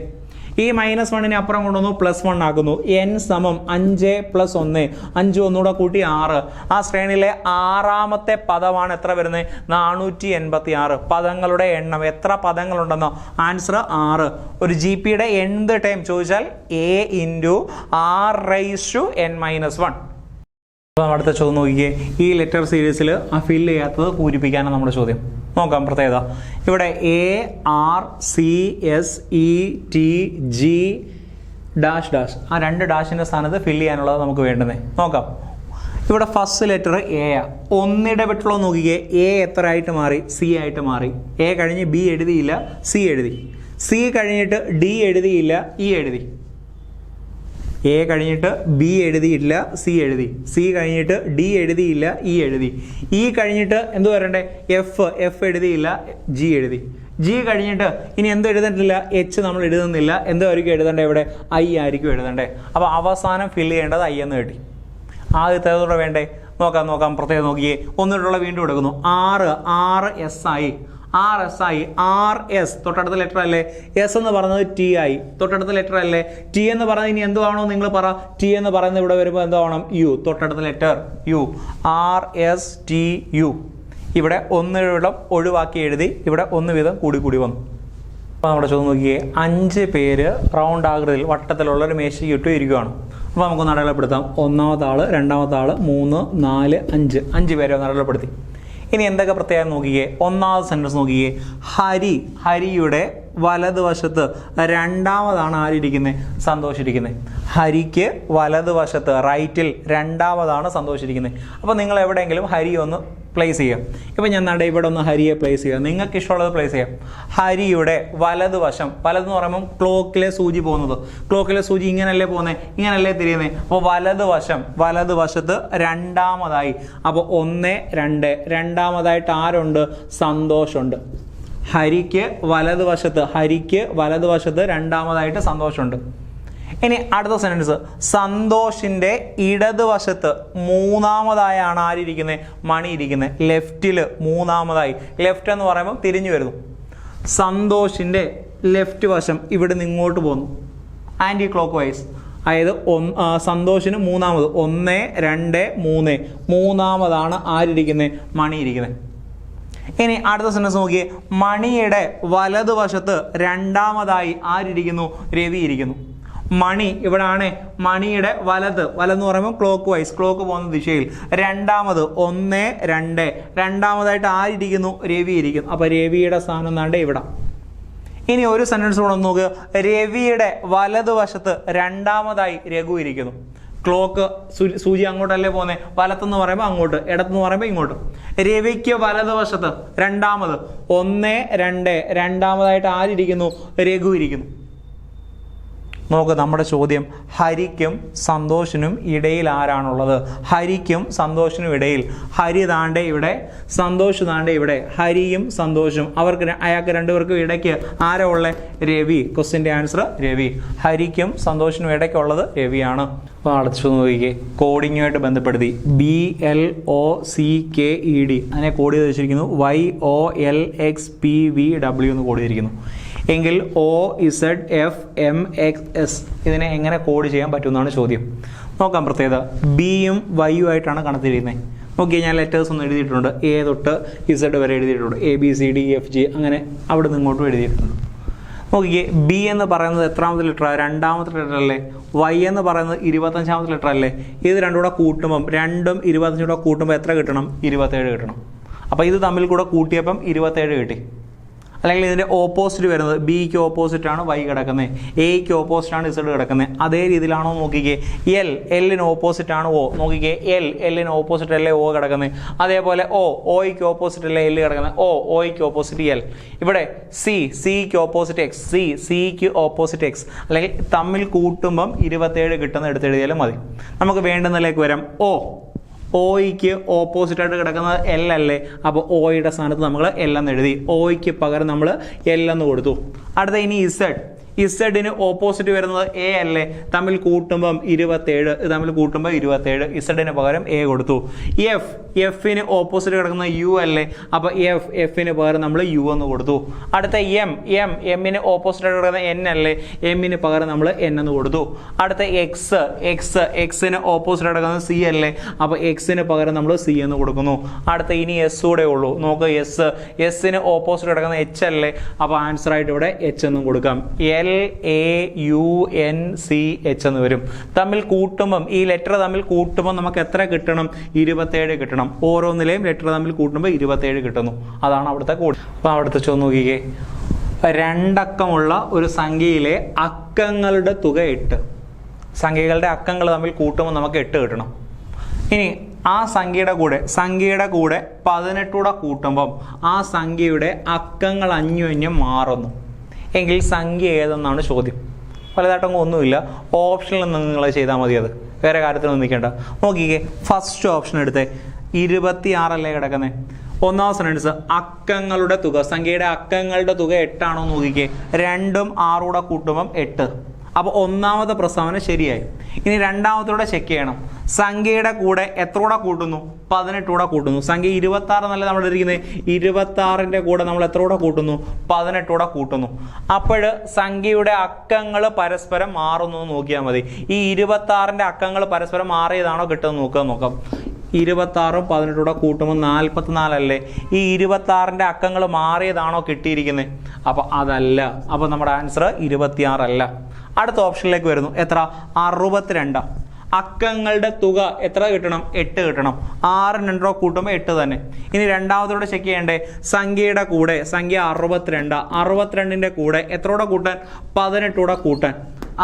ഈ -1നെ അപ്പുറം കൊണ്ടുവന്നു +1 ആക്കുന്നു. n = 5 + 1. 5 ഒന്നുകൂടെ കൂട്ടി 6. ആ ശ്രേണിയിലെ 6ാമത്തെ പദമാണ് എത്ര വരുന്നത്? 486. പദങ്ങളുടെ എണ്ണം എത്ര പദങ്ങളുണ്ടെന്നോ? ആൻസർ 6. ഒരു GPയുടെ nth ടൈം ചോദിച്ചാൽ a × r⁻n-1. അപ്പോൾ അടുത്ത ചോദ്യം നോക്കിയേ. ഈ ലെറ്റർ സീരീസിൽ ഫില്ല് ചെയ്യാത്തത് പൂരിപ്പിക്കാനാണ് നമ്മുടെ ചോദ്യം. നോക്കാം പ്രത്യേകത. ഇവിടെ ARCSETG ഡാഷ് ഡാഷ്, ആ 2 ഡാഷിൻ്റെ സ്ഥാനത്ത് ഫില്ല് ചെയ്യാനുള്ളത് നമുക്ക് വേണ്ടുന്നത്. നോക്കാം. ഇവിടെ ഫസ്റ്റ് ലെറ്റർ എ ആ. ഒന്നിടവിട്ടുള്ള നോക്കിയേ. എ എത്ര ആയിട്ട് മാറി? സി ആയിട്ട് മാറി. എ കഴിഞ്ഞ് ബി എഴുതിയില്ല, സി എഴുതി. സി കഴിഞ്ഞിട്ട് ഡി എഴുതിയില്ല, ഇ എഴുതി. എ കഴിഞ്ഞിട്ട് ബി എഴുതിയില്ല, സി എഴുതി. സി കഴിഞ്ഞിട്ട് ഡി എഴുതിയില്ല, ഇ എഴുതി. ഇ കഴിഞ്ഞിട്ട് എന്ത് വരണ്ടേ? എഫ് എഴുതിയില്ല, ജി എഴുതി. ജി കഴിഞ്ഞിട്ട് ഇനി എന്ത് എഴുതണ്ടില്ല? എച്ച് നമ്മൾ എഴുതുന്നില്ല. എന്തായിരിക്കും എഴുതണ്ടേ? ഇവിടെ ഐ ആയിരിക്കും എഴുതണ്ടേ. അപ്പോൾ അവസാനം ഫില്ല് ചെയ്യേണ്ടത് ഐ എന്ന് കിട്ടി. ആദ്യത്തേതോടെ വേണ്ടേ? നോക്കാം പ്രത്യേകം നോക്കിയേ. ഒന്നിട്ടുള്ള വീണ്ടും എടുക്കുന്നു. RS ആയി. RS ആയി. RS തൊട്ടടുത്ത ലെറ്റർ അല്ലേ? എസ് എന്ന് പറയുന്നത് T ആയി. തൊട്ടടുത്ത ലെറ്റർ അല്ലേ? T എന്ന് പറയുന്നത് ഇനി എന്തുവാണോ നിങ്ങൾ പറ? T എന്ന് പറയുന്നത് ഇവിടെ വരുമ്പോൾ എന്താവണം? U. തൊട്ടടുത്ത ലെറ്റർ U. RSTU. ഇവിടെ 1 വീതം ഒഴിവാക്കി എഴുതി. ഇവിടെ 1 വീതം കൂടി വന്നു. അപ്പോൾ നമ്മുടെ ചോദ്യം നോക്കിയേ. 5 പേര് റൗണ്ട് ആകൃതിയിൽ വട്ടത്തിലുള്ള ഒരു മേശയ്ക്ക് ചുറ്റും ഇരിക്കുകയാണ്. അപ്പോൾ നമുക്കൊന്ന് അടയാളപ്പെടുത്താം. 1ാമത്തെ ആൾ, 2ാമത്തെ ആൾ, 3, 4, 5. 5 പേരെ ഒന്ന് അടയാളപ്പെടുത്തി. ഇനി എന്തൊക്കെ പ്രത്യേകം നോക്കിയേ. 1ാമത്തെ സെൻറ്റൻസ് നോക്കിയേ. ഹരിയുടെ വലതുവശത്ത് 2ാമതാണ് ആരിയിരിക്കുന്നത്? സന്തോഷ് ഇരിക്കുന്നത്. ഹരിക്ക് വലതുവശത്ത് റൈറ്റിൽ 2ാമതാണ് സന്തോഷ് ഇരിക്കുന്നത്. അപ്പോൾ നിങ്ങൾ എവിടെയെങ്കിലും ഹരി ഒന്ന് പ്ലേസ് ചെയ്യാം. ഇപ്പം ഞാൻ ഇവിടെ ഒന്ന് ഹരിയെ പ്ലേസ് ചെയ്യാം. നിങ്ങൾക്ക് ഇഷ്ടമുള്ളത് പ്ലേസ് ചെയ്യാം. ഹരിയുടെ വലതുവശം, വലതെന്ന് പറയുമ്പോൾ ക്ലോക്കിലെ സൂചി പോകുന്നത്. ക്ലോക്കിലെ സൂചി ഇങ്ങനല്ലേ പോകുന്നത്? ഇങ്ങനല്ലേ തിരിയുന്നത്? അപ്പോൾ വലതുവശത്ത് 2ാമതായി. അപ്പോൾ 1, 2. 2ാമതായിട്ട് ആരുണ്ട്? സന്തോഷുണ്ട്. ഹരിക്ക് വലതുവശത്ത് 2ാമതായിട്ട് സന്തോഷമുണ്ട്. ഇനി അടുത്ത സെന്റൻസ്. സന്തോഷിന്റെ ഇടതുവശത്ത് 3ാമതായാണ് ആരിയിരിക്കുന്നത്? മണി ഇരിക്കുന്നത്. ലെഫ്റ്റിൽ 3ാമതായി. ലെഫ്റ്റ് എന്ന് പറയുമ്പോൾ തിരിഞ്ഞു വരുന്നു. സന്തോഷിന്റെ ലെഫ്റ്റ് വശം ഇവിടെ നിന്ന് ഇങ്ങോട്ട് പോകുന്നു, ആൻറ്റി ക്ലോക്ക് വൈസ്. അതായത് സന്തോഷിന് 3ാമത് 1, 2, 3. 3ാമതാണ് ആരിയിരിക്കുന്നത്? മണി ഇരിക്കുന്നത്. ഇനി അടുത്ത സെന്റൻസ് നോക്കിയേ. മണിയുടെ വലതുവശത്ത് 2ാമതായി ആരിയിരിക്കുന്നു? രവി ഇരിക്കുന്നു. മണി ഇവിടെ ആണ്. മണിയുടെ വലതെന്ന് പറയുമ്പോൾ ക്ലോക്ക് വൈസ്, ക്ലോക്ക് പോകുന്ന ദിശയിൽ. 2ാമത് 1, 2. 2ാമതായിട്ട് ആരിയിരിക്കുന്നു? രവി ഇരിക്കുന്നു. അപ്പോൾ രവിയുടെ സ്ഥാനം എന്നാണ്ട് ഇവിടെ. ഇനി ഒരു സെന്റൻസ് കൂടെ നോക്കുക. രവിയുടെ വലതുവശത്ത് 2ാമതായി രഘു ഇരിക്കുന്നു. ക്ലോക്ക് സൂചി അങ്ങോട്ടല്ലേ പോകുന്നത്? വലത്തെന്ന് പറയുമ്പോൾ അങ്ങോട്ട്, ഇടത്തെന്ന് പറയുമ്പോൾ ഇങ്ങോട്ട്. രവിക്ക് വലതുവശത്ത് 2ാമത് 1, 2. 2ാമതായിട്ട് ആരിയിരിക്കുന്നു? രഘു ഇരിക്കുന്നു. നോക്ക് നമ്മുടെ ചോദ്യം. ഹരിക്കും സന്തോഷിനും ഇടയിൽ ആരാണുള്ളത്? ഹരിക്കും സന്തോഷിനും ഇടയിൽ. ഹരി താണ്ടെ ഇവിടെ, സന്തോഷ് താണ്ടെ ഇവിടെ. ഹരിയും സന്തോഷും അയാൾക്ക് 2 പേർക്കും ഇടയ്ക്ക് ആരാ ഉള്ളത്? രവി. ക്വസ്റ്റ്യൻ്റെ ആൻസർ രവി. ഹരിക്കും സന്തോഷിനും ഇടയ്ക്കുള്ളത് രവിയാണ്. അപ്പോൾ അടുത്ത നോക്കിക്കേ. കോഡിങ്ങുമായിട്ട് ബന്ധപ്പെടുത്തി BLOCKED അതിനെ കോഡ് ചെയ്ത് വെച്ചിരിക്കുന്നു. YOLXPVW എന്ന് കോഡ് ചെയ്തിരിക്കുന്നു. എങ്കിൽ OZFMXS ഇതിനെ എങ്ങനെ കോഡ് ചെയ്യാൻ പറ്റുമെന്നാണ് ചോദ്യം. നോക്കാം പ്രത്യേകത. ബിയും വൈയും ആയിട്ടാണ് കണക്ട് നോക്കിയാൽ ഞാൻ ലെറ്റേഴ്സ് ഒന്നും എഴുതിയിട്ടുണ്ട്. എ തൊട്ട് ഇസഡ് വരെ എഴുതിയിട്ടുണ്ട്. ABCDEFG അങ്ങനെ അവിടെ നിന്ന് ഇങ്ങോട്ടും എഴുതിയിട്ടുണ്ട്. നോക്കിയേ, ബി എന്ന് പറയുന്നത് എത്രാമത്തെ ലെറ്റർ? രണ്ടാമത്തെ ലെറ്റർ അല്ലേ? വൈ എന്ന് പറയുന്നത് 25ാമത്തെ ലെറ്റർ അല്ലേ? ഇത് രണ്ടും കൂടെ കൂട്ടുമ്പം 2ഉം 25ഉം കൂടെ കൂട്ടുമ്പോൾ എത്ര കിട്ടണം? 27 കിട്ടണം. അപ്പോൾ ഇത് തമ്മിൽ കൂടെ കൂട്ടിയപ്പം 27 കിട്ടി. അല്ലെങ്കിൽ ഇതിൻ്റെ ഓപ്പോസിറ്റ് വരുന്നത് ബിക്ക് ഓപ്പോസിറ്റാണ് വൈ കിടക്കുന്നത്, എയ്ക്ക് ഓപ്പോസിറ്റാണ് ഇസഡ് കിടക്കുന്നത്. അതേ രീതിയിലാണോ നോക്കിക്കേ. എല്ലിന് ഓപ്പോസിറ്റാണ് ഒ. നോക്കിക്കേ, എല്ലിന് ഓപ്പോസിറ്റ് അല്ലേ ഒ കിടക്കുന്നത്. അതേപോലെ ഒയ്ക്ക് ഓപ്പോസിറ്റ് അല്ലേ എല്ല് കിടക്കുന്നത്. ഒയ്ക്ക് ഓപ്പോസിറ്റ് എൽ. ഇവിടെ സിക്ക് ഓപ്പോസിറ്റ് എക്സ്, സിക്ക് ഓപ്പോസിറ്റ് എക്സ്. അല്ലെങ്കിൽ തമ്മിൽ കൂട്ടുമ്പം 27 കിട്ടുന്ന എടുത്തെഴുതിയാലും മതി. നമുക്ക് വേണ്ടുന്നതിലേക്ക് വരാം. ഒയ്ക്ക് ഓപ്പോസിറ്റായിട്ട് കിടക്കുന്നത് എൽ അല്ലേ? അപ്പോൾ ഒയുടെ സ്ഥാനത്ത് നമ്മൾ എൽ എന്ന് എഴുതി. ഒയ്ക്ക് പകരം നമ്മൾ എൽ എന്ന് കൊടുത്തു. അടുത്ത ഇനി ഇസഡിന് ഓപ്പോസിറ്റ് വരുന്നത് എ അല്ലേ? തമ്മിൽ കൂട്ടുമ്പം 27, തമ്മിൽ കൂട്ടുമ്പോൾ 27. ഇസഡിന് പകരം എ കൊടുത്തു. എഫിന് ഓപ്പോസിറ്റ് കിടക്കുന്ന യു അല്ലേ? അപ്പോൾ എഫിന് പകരം നമ്മൾ യു എന്ന് കൊടുത്തു. അടുത്ത എമ്മിന് ഓപ്പോസിറ്റ് കിടക്കുന്ന എൻ അല്ലേ? എമ്മിന് പകരം നമ്മൾ എൻ എന്ന് കൊടുത്തു. അടുത്ത എക്സിന് ഓപ്പോസിറ്റ് കിടക്കുന്നത് സി അല്ലേ? അപ്പോൾ എക്സിന് പകരം നമ്മൾ സി എന്ന് കൊടുക്കുന്നു. അടുത്ത ഇനി എസ് കൂടെ ഉള്ളൂ. നോക്ക്, എസിന് ഓപ്പോസിറ്റ് കിടക്കുന്ന എച്ച് അല്ലേ? അപ്പോൾ ആൻസർ ആയിട്ട് ഇവിടെ എച്ച് എന്നും കൊടുക്കാം. LAUNCH എന്ന് വരും. തമ്മിൽ കൂട്ടുമ്പം ഈ ലെറ്റർ തമ്മിൽ കൂട്ടുമ്പോൾ നമുക്ക് എത്ര കിട്ടണം? 27 കിട്ടണം. ഓരോന്നിലെയും ലെറ്റർ തമ്മിൽ കൂട്ടുമ്പോൾ 27 കിട്ടുന്നു. അതാണ് അവിടുത്തെ കോഡ്. അപ്പോൾ അവിടുത്തെ ചോദ്യം നോക്കിക്കേ. 2 അക്കമുള്ള ഒരു സംഖ്യയിലെ അക്കങ്ങളുടെ തുക 8. സംഖ്യകളുടെ അക്കങ്ങൾ തമ്മിൽ കൂട്ടുമ്പോൾ നമുക്ക് 8 കിട്ടണം. ഇനി ആ സംഖ്യയുടെ കൂടെ 18 കൂടെ കൂട്ടുമ്പം ആ സംഖ്യയുടെ അക്കങ്ങൾ അന്യോന്യം മാറുന്നു എങ്കിൽ സംഖ്യ ഏതെന്നാണ് ചോദ്യം. വലുതായിട്ടൊന്നും ഒന്നുമില്ല. ഓപ്ഷനിൽ നിന്ന് നിങ്ങൾ ചെയ്താൽ മതി. അത് വേറെ കാര്യത്തിനൊന്നും നിൽക്കേണ്ട. നോക്കിക്കേ, ഫസ്റ്റ് ഓപ്ഷൻ എടുത്തേ. 26 അല്ലേ കിടക്കുന്നത്? ഒന്നാം സെൻറ്റൻസ് അക്കങ്ങളുടെ തുക, സംഖ്യയുടെ അക്കങ്ങളുടെ തുക 8 ആണോ നോക്കിക്കേ. 2ഉം 6 കൂടെ കൂട്ടുമ്പം 8. അപ്പോൾ ഒന്നാമത്തെ പ്രസ്താവന ശരിയായി. ഇനി രണ്ടാമത്തോടെ ചെക്ക് ചെയ്യണം. സംഖ്യയുടെ കൂടെ എത്ര കൂടെ കൂട്ടുന്നു? 18 കൂടെ കൂട്ടുന്നു. സംഖ്യ 26 എന്നല്ല നമ്മൾ ഇരിക്കുന്നത്. 26ന്റെ കൂടെ നമ്മൾ എത്ര കൂടെ കൂട്ടുന്നു? 18 കൂടെ കൂട്ടുന്നു. അപ്പോൾ സംഖ്യയുടെ അക്കങ്ങൾ പരസ്പരം മാറുന്നു നോക്കിയാൽ മതി. ഈ 26ന്റെ അക്കങ്ങൾ പരസ്പരം മാറിയതാണോ കിട്ടുന്നത് നോക്കാം. 26ഉം 18 കൂടെ കൂട്ടുമ്പോൾ 44 അല്ലേ? ഈ 26ന്റെ അക്കങ്ങൾ മാറിയതാണോ കിട്ടിയിരിക്കുന്നത്? അപ്പോൾ അതല്ല. അപ്പോൾ നമ്മുടെ ആൻസർ 26 അല്ല. അടുത്ത ഓപ്ഷനിലേക്ക് വരുന്നു. എത്ര? 62. അക്കങ്ങളുടെ തുക എത്ര കിട്ടണം? 8 കിട്ടണം. 6 2 കൂട്ടുമ്പോൾ 8 തന്നെ. ഇനി രണ്ടാമത്തോടെ ചെക്ക് ചെയ്യണ്ടേ. സംഖ്യയുടെ കൂടെ സംഖ്യ 62. 62ന്റെ കൂടെ എത്ര കൂടെ കൂട്ടാൻ? 18 കൂടെ കൂട്ടാൻ.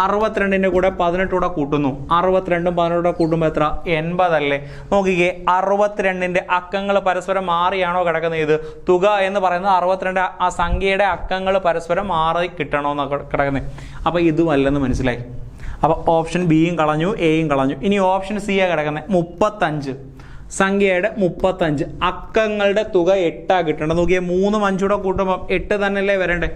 62ന്റെ കൂടെ 18 കൂടെ കൂട്ടുന്നു. 62ഉം 18 കൂടെ കൂട്ടുമ്പോൾ എത്ര? 80 അല്ലേ? നോക്കിക്കേ, 62ന്റെ അക്കങ്ങൾ പരസ്പരം മാറിയാണോ കിടക്കുന്നത്? ഇത് തുക എന്ന് പറയുന്നത് 62 ആ സംഖ്യയുടെ അക്കങ്ങൾ പരസ്പരം മാറി കിട്ടണമെന്ന് കിടക്കുന്നത്. അപ്പോൾ ഇതും അല്ലെന്ന് മനസ്സിലായി. അപ്പോൾ ഓപ്ഷൻ ബിയും കളഞ്ഞു, എയും കളഞ്ഞു. ഇനി ഓപ്ഷൻ സി ആ കിടക്കുന്നത്. 35. സംഖ്യയുടെ 35 അക്കങ്ങളുടെ തുക 8 കിട്ടേണ്ടത്. നോക്കിയേ, 3ഉം 5 കൂടെ കൂട്ടുമ്പോൾ 8 തന്നെയല്ലേ വരണ്ടേ?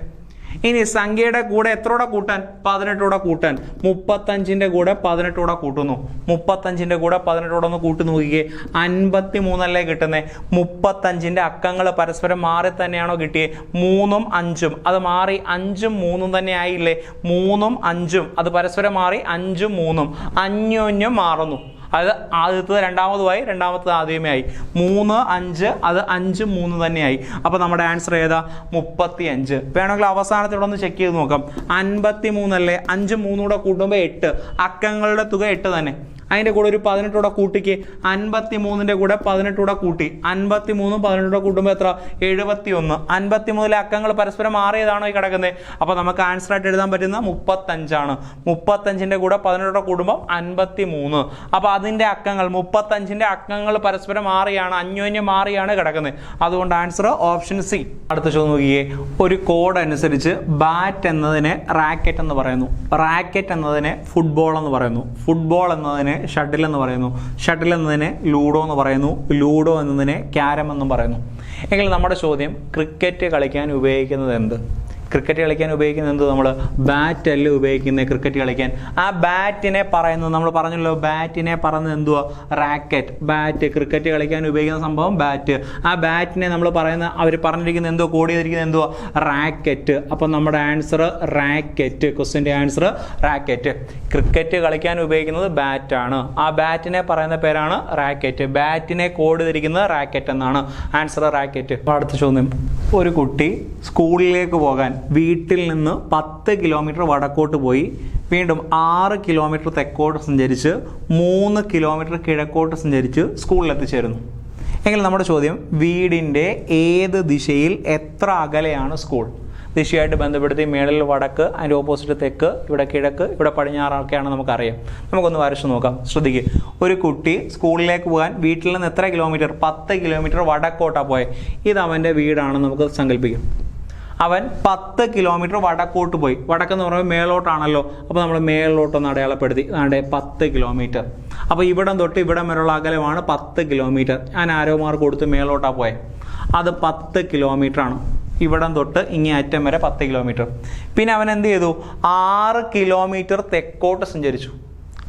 ഇനി സംഖ്യയുടെ കൂടെ എത്ര കൂടെ കൂട്ടാൻ? 18 കൂടെ കൂട്ടാൻ. 35ന്റെ കൂടെ 18 കൂടെ കൂട്ടുന്നു. 35ന്റെ കൂടെ 18 കൂടെ ഒന്ന് കൂട്ടി നോക്കിക്കേ, 53 അല്ലേ കിട്ടുന്നത്? 35ന്റെ അക്കങ്ങൾ പരസ്പരം മാറി തന്നെയാണോ കിട്ടിയേ? 3ഉം 5ഉം അത് മാറി 5ഉം 3ഉം തന്നെ ആയില്ലേ? 3ഉം 5ഉം അത് പരസ്പരം മാറി 5ഉം 3ഉം അന്യോന്യം മാറുന്നു. അത് ആദ്യത്തത് രണ്ടാമതുമായി, രണ്ടാമത്തത് ആദ്യമേ ആയി. 3 5 അത് 5 3 തന്നെയായി. അപ്പോൾ നമ്മുടെ ആൻസർ ഏതാ? 35. വേണമെങ്കിൽ അവസാനത്തെ ഇവിടെ ഒന്ന് ചെക്ക് ചെയ്ത് നോക്കാം. 53 അല്ലേ? 5 3 കൂടെ കൂട്ടുമ്പോൾ 8. അക്കങ്ങളുടെ തുക 8 തന്നെ. അതിൻ്റെ കൂടെ ഒരു 18 കൂടെ കൂട്ടിക്ക്. 53ന്റെ കൂടെ 18 കൂടെ കൂട്ടി. 53ഉം 18 കൂടെ കൂട്ടുമ്പോൾ എത്ര? 71. 53ലെ അക്കങ്ങൾ പരസ്പരം മാറിയതാണോ ഈ കിടക്കുന്നത്? അപ്പോൾ നമുക്ക് ആൻസർ ആയിട്ട് എഴുതാൻ പറ്റുന്ന 35 ആണ്. 35ന്റെ കൂടെ 18 കൂടെ കൂടുമ്പോൾ 53. അപ്പോൾ അതിൻ്റെ അക്കങ്ങൾ 35ന്റെ അക്കങ്ങൾ പരസ്പരം മാറിയാണ്, അന്യോന്യം മാറിയാണ് കിടക്കുന്നത്. അതുകൊണ്ട് ആൻസർ ഓപ്ഷൻ സി. അടുത്ത ചോദ്യം നോക്കിയേ. ഒരു കോഡ് അനുസരിച്ച് ബാറ്റ് എന്നതിനെ റാക്കറ്റ് എന്ന് പറയുന്നു, റാക്കറ്റ് എന്നതിനെ ഫുട്ബോൾ എന്ന് പറയുന്നു, ഫുട്ബോൾ എന്നതിനെ ഷട്ടിൽ എന്ന് പറയുന്നു, ഷട്ടിൽ എന്നതിനെ ലൂഡോ എന്ന് പറയുന്നു, ലൂഡോ എന്നതിനെ ക്യാരം എന്നും പറയുന്നു. എങ്കിൽ നമ്മുടെ ചോദ്യം, ക്രിക്കറ്റ് കളിക്കാൻ ഉപയോഗിക്കുന്നത് എന്ത്? ക്രിക്കറ്റ് കളിക്കാൻ ഉപയോഗിക്കുന്നത് എന്ത്? നമ്മൾ ബാറ്റ് അല്ല ഉപയോഗിക്കുന്നത് ക്രിക്കറ്റ് കളിക്കാൻ. ആ ബാറ്റിനെ പറയുന്നത് നമ്മൾ പറഞ്ഞല്ലോ, ബാറ്റിനെ പറയുന്നത് എന്തുവാ? റാക്കറ്റ്. ബാറ്റ്, ക്രിക്കറ്റ് കളിക്കാൻ ഉപയോഗിക്കുന്ന സംഭവം ബാറ്റ്. ആ ബാറ്റിനെ നമ്മൾ പറയുന്ന, അവർ പറഞ്ഞിരിക്കുന്നത് എന്തോ, കോഡ് ചെയ്തിരിക്കുന്നത് എന്തുവാ? റാക്കറ്റ്. അപ്പം നമ്മുടെ ആൻസർ റാക്കറ്റ്. ക്വസ്റ്റ്യൻ്റെ ആൻസർ റാക്കറ്റ്. ക്രിക്കറ്റ് കളിക്കാൻ ഉപയോഗിക്കുന്നത് ബാറ്റാണ്. ആ ബാറ്റിനെ പറയുന്ന പേരാണ് റാക്കറ്റ്. ബാറ്റിനെ കോഡ് ചെയ്തിരിക്കുന്നത് റാക്കറ്റ് എന്നാണ്. Answer racket. അടുത്ത ചോദ്യം, ഒരു കുട്ടി സ്കൂളിലേക്ക് പോകാൻ വീട്ടിൽ നിന്ന് 10 കിലോമീറ്റർ വടക്കോട്ട് പോയി വീണ്ടും 6 കിലോമീറ്റർ തെക്കോട്ട് സഞ്ചരിച്ച് 3 കിലോമീറ്റർ കിഴക്കോട്ട് സഞ്ചരിച്ച് സ്കൂളിൽ എത്തിച്ചേരുന്നു എങ്കിൽ നമ്മുടെ ചോദ്യം, വീടിൻ്റെ ഏത് ദിശയിൽ എത്ര അകലെയാണ് സ്കൂൾ? ദിശയായിട്ട് ബന്ധപ്പെടുത്തി മേളിൽ വടക്ക്, അതിൻ്റെ ഓപ്പോസിറ്റ് തെക്ക്, ഇവിടെ കിഴക്ക്, ഇവിടെ പടിഞ്ഞാറൊക്കെയാണ് നമുക്കറിയാം. നമുക്കൊന്ന് വരച്ച് നോക്കാം. ശ്രദ്ധിക്കുക, ഒരു കുട്ടി സ്കൂളിലേക്ക് പോകാൻ വീട്ടിൽ നിന്ന് എത്ര കിലോമീറ്റർ? 10 കിലോമീറ്റർ വടക്കോട്ടാണ് പോയത്. ഇത് അവൻ്റെ വീടാണെന്ന് നമുക്ക് സങ്കല്പിക്കാം. അവൻ 10 കിലോമീറ്റർ വടക്കോട്ട് പോയി. വടക്കെന്ന് പറയുമ്പോൾ മേലോട്ടാണല്ലോ, അപ്പോൾ നമ്മൾ മേളിലോട്ടൊന്ന് അടയാളപ്പെടുത്തി. അതാണ്ട് 10 കിലോമീറ്റർ. അപ്പോൾ ഇവിടം തൊട്ട് ഇവിടം വരെയുള്ള അകലമാണ് 10 കിലോമീറ്റർ. ഞാൻ ആരോ മാർക്ക് കൊടുത്ത് മേലോട്ടാണ് പോയത്. അത് 10 കിലോമീറ്റർ ആണ്. ഇവിടം തൊട്ട് ഇങ്ങേ അറ്റം വരെ 10 കിലോമീറ്റർ. പിന്നെ അവൻ എന്ത് ചെയ്തു? 6 കിലോമീറ്റർ തെക്കോട്ട് സഞ്ചരിച്ചു.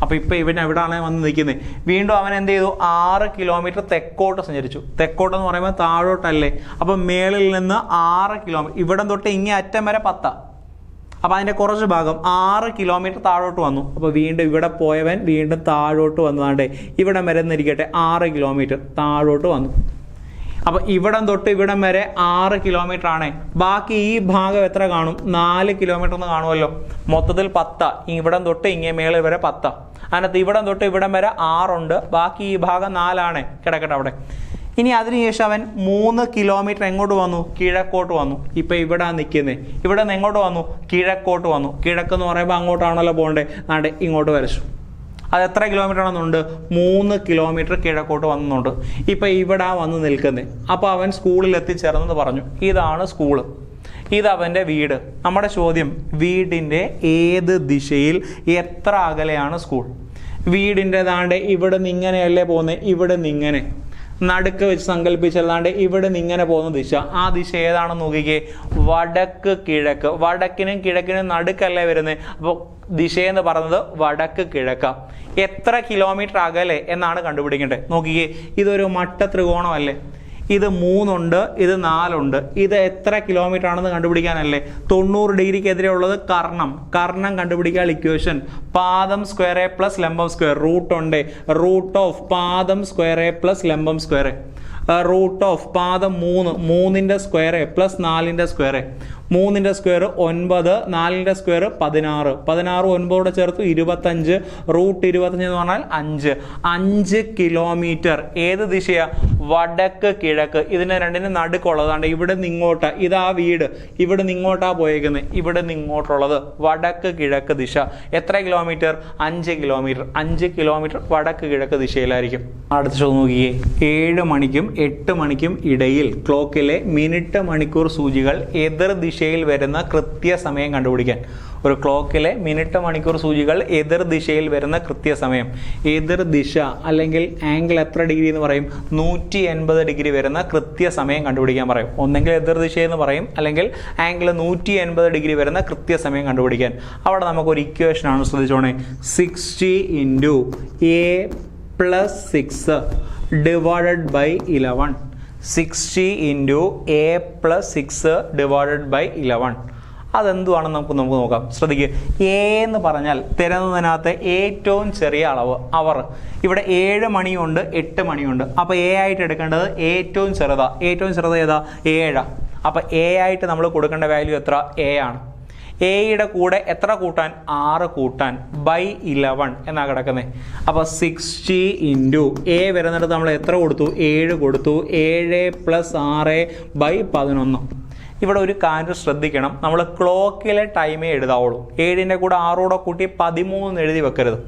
അപ്പോൾ ഇപ്പോൾ എവിടെയാണ് വന്ന് നിൽക്കുന്നത്? വീണ്ടും അവൻ എന്ത് ചെയ്തു? 6 കിലോമീറ്റർ തെക്കോട്ട് സഞ്ചരിച്ചു. തെക്കോട്ടെന്ന് പറയുമ്പോൾ താഴോട്ടല്ലേ, അപ്പം മേളിൽ നിന്ന് 6 കിലോമീറ്റർ, ഇവിടം തൊട്ട് ഇങ്ങേ അറ്റം വരെ 10. അപ്പോൾ അതിൻ്റെ കുറച്ച് ഭാഗം 6 കിലോമീറ്റർ താഴോട്ട് വന്നു. അപ്പോൾ വീണ്ടും ഇവിടെ പോയവൻ വീണ്ടും താഴോട്ട് വന്നതാണ്ടേ, ഇവിടം വരെ എന്നിരിക്കട്ടെ 6 കിലോമീറ്റർ താഴോട്ട് വന്നു. അപ്പോൾ ഇവിടം തൊട്ട് ഇവിടം വരെ 6 കിലോമീറ്റർ ആണ്. ബാക്കി ഈ ഭാഗം എത്ര കാണും? 4 കിലോമീറ്റർ എന്ന് കാണുമല്ലോ. മൊത്തത്തിൽ 10. ഇവിടം തൊട്ട് ഇങ്ങേ മേളിൽ വരെ 10. അതിനകത്ത് ഇവിടം തൊട്ട് ഇവിടം വരെ 6 ഉണ്ട്. ബാക്കി ഈ ഭാഗം 4 ആണ്. കിടക്കട്ടെ അവിടെ. ഇനി അതിനുശേഷം അവൻ 3 കിലോമീറ്റർ എങ്ങോട്ട് വന്നു? കിഴക്കോട്ട് വന്നു. ഇപ്പം ഇവിടെ നിൽക്കുന്നത്. ഇവിടെ നിന്ന് എങ്ങോട്ട് വന്നു? കിഴക്കോട്ട് വന്നു. കിഴക്കെന്ന് പറയുമ്പോൾ അങ്ങോട്ടാണല്ലോ പോകണ്ടേ. നാട്ടെ ഇങ്ങോട്ട് വരച്ചു. അത് എത്ര കിലോമീറ്റർ ആണെന്നുണ്ട്? 3 കിലോമീറ്റർ കിഴക്കോട്ട് വന്നുണ്ട്. ഇപ്പം ഇവിടെ വന്ന് നിൽക്കുന്നത്. അപ്പോൾ അവൻ സ്കൂളിൽ എത്തിച്ചേർന്നെന്ന് പറഞ്ഞു. ഇതാണ് സ്കൂള്, ഇതവൻ്റെ വീട്. നമ്മുടെ ചോദ്യം, വീടിൻ്റെ ഏത് ദിശയിൽ എത്ര അകലെയാണ് സ്കൂൾ? വീടിൻ്റെ ദാണ്ട് ഇവിടെ നിന്ന് ഇങ്ങനെയല്ലേ പോകുന്നത്, ഇവിടെ നിന്ന് ഇങ്ങനെ നടുക്ക് വെച്ച് സങ്കല്പിച്ചല്ലാണ്ട് ഇവിടെ നിന്ന് ഇങ്ങനെ പോകുന്ന ദിശ. ആ ദിശ ഏതാണെന്ന് നോക്കിക്കേ, വടക്ക് കിഴക്ക്. വടക്കിനും കിഴക്കിനും നടുക്കല്ലേ വരുന്നത്. അപ്പോൾ ദിശയെന്ന് പറയുന്നത് വടക്ക് കിഴക്ക. എത്ര കിലോമീറ്റർ അകലെ എന്നാണ് കണ്ടുപിടിക്കേണ്ടത്. നോക്കിക്കേ, ഇതൊരു മട്ട ത്രികോണമല്ലേ. ഇത് 3 ഉണ്ട്, ഇത് 4 ഉണ്ട്. ഇത് എത്ര കിലോമീറ്റർ ആണെന്ന് കണ്ടുപിടിക്കാനല്ലേ. 90 ഡിഗ്രിക്ക് എതിരെ ഉള്ളത് കർണം. കർണം കണ്ടുപിടിക്കാൻ ഇക്വേഷൻ പാദം സ്ക്വയർ എ പ്ലസ് ലംബം സ്ക്വയർ. റൂട്ട് ഉണ്ട്. റൂട്ട് ഓഫ് പാദം സ്ക്വയർ എ പ്ലസ് ലംബം സ്ക്വയർ. റൂട്ട് ഓഫ് പാദം 3, 3ന്റെ സ്ക്വയർ പ്ലസ് 4ന്റെ സ്ക്വയർ. 3ന്റെ സ്ക്വയർ 9, 4ന്റെ സ്ക്വയർ 16. 16 9 ചേർത്ത് 25. റൂട്ട് 25 എന്ന് പറഞ്ഞാൽ 5. 5 കിലോമീറ്റർ. ഏത് ദിശയാ? വടക്ക് കിഴക്ക്. ഇതിന് രണ്ടിനും നടുക്കുള്ളതാണ്. ഇവിടെ നിങ്ങോട്ടാ, ഇതാ വീട്. ഇവിടെ നിങ്ങോട്ടാ പോയേക്കുന്നത്. ഇവിടെ നിങ്ങോട്ടുള്ളത് വടക്ക് കിഴക്ക് ദിശ. എത്ര കിലോമീറ്റർ? 5 കിലോമീറ്റർ. 5 കിലോമീറ്റർ വടക്ക് കിഴക്ക് ദിശയിലായിരിക്കും. അടുത്ത ചോദ്യം നോക്കിയേ, 7 മണിക്കും 8 മണിക്കും ഇടയിൽ ക്ലോക്കിലെ മിനിറ്റ് മണിക്കൂർ സൂചികൾ എതിർ ദിശയിൽ വരുന്ന കൃത്യസമയം കണ്ടുപിടിക്കാൻ. ഒരു ക്ലോക്കിലെ മിനിറ്റ് മണിക്കൂർ സൂചികൾ എതിർ ദിശയിൽ വരുന്ന കൃത്യസമയം. എതിർ ദിശ അല്ലെങ്കിൽ ആംഗിൾ എത്ര ഡിഗ്രി എന്ന് പറയും? 180 ഡിഗ്രി വരുന്ന കൃത്യസമയം കണ്ടുപിടിക്കാൻ പറയും. ഒന്നെങ്കിൽ എതിർ ദിശയെന്ന് പറയും, അല്ലെങ്കിൽ ആംഗിൾ 180 ഡിഗ്രി വരുന്ന കൃത്യസമയം കണ്ടുപിടിക്കാൻ. അവിടെ നമുക്കൊരു ഇക്വേഷനാണ്, ശ്രദ്ധിച്ചോണേ. 60 × a + 6 divided by 11. 60 × a + 6 divided by 11. അതെന്തുവാണെന്ന് നമുക്ക് നോക്കാം. ശ്രദ്ധിക്കുക, എ എന്ന് പറഞ്ഞാൽ തരുന്നതിനകത്ത് ഏറ്റവും ചെറിയ അളവ് അവർ. ഇവിടെ 7 മണിയുണ്ട്, 8 മണിയുണ്ട്. അപ്പോൾ എ ആയിട്ട് എടുക്കേണ്ടത് ഏറ്റവും ചെറുതാ. ഏറ്റവും ചെറുത് ഏതാ? 7. അപ്പോൾ എ ആയിട്ട് നമ്മൾ കൊടുക്കേണ്ട വാല്യൂ എത്ര? എ ആണ്. എയുടെ കൂടെ എത്ര കൂട്ടാൻ? 6 കൂട്ടാൻ ബൈ 11 എന്നാ കിടക്കുന്നത്. അപ്പോൾ 60 × എ വരുന്നിടത്ത് നമ്മൾ എത്ര കൊടുത്തു? 7 കൊടുത്തു. 7 + 6 ബൈ 11. ഇവിടെ ഒരു കാര്യം ശ്രദ്ധിക്കണം, നമ്മൾ ക്ലോക്കിലെ ടൈമേ എഴുതാവുള്ളൂ. 7ന്റെ കൂടെ 6 കൂട്ടി 13 എഴുതി വെക്കരുത്.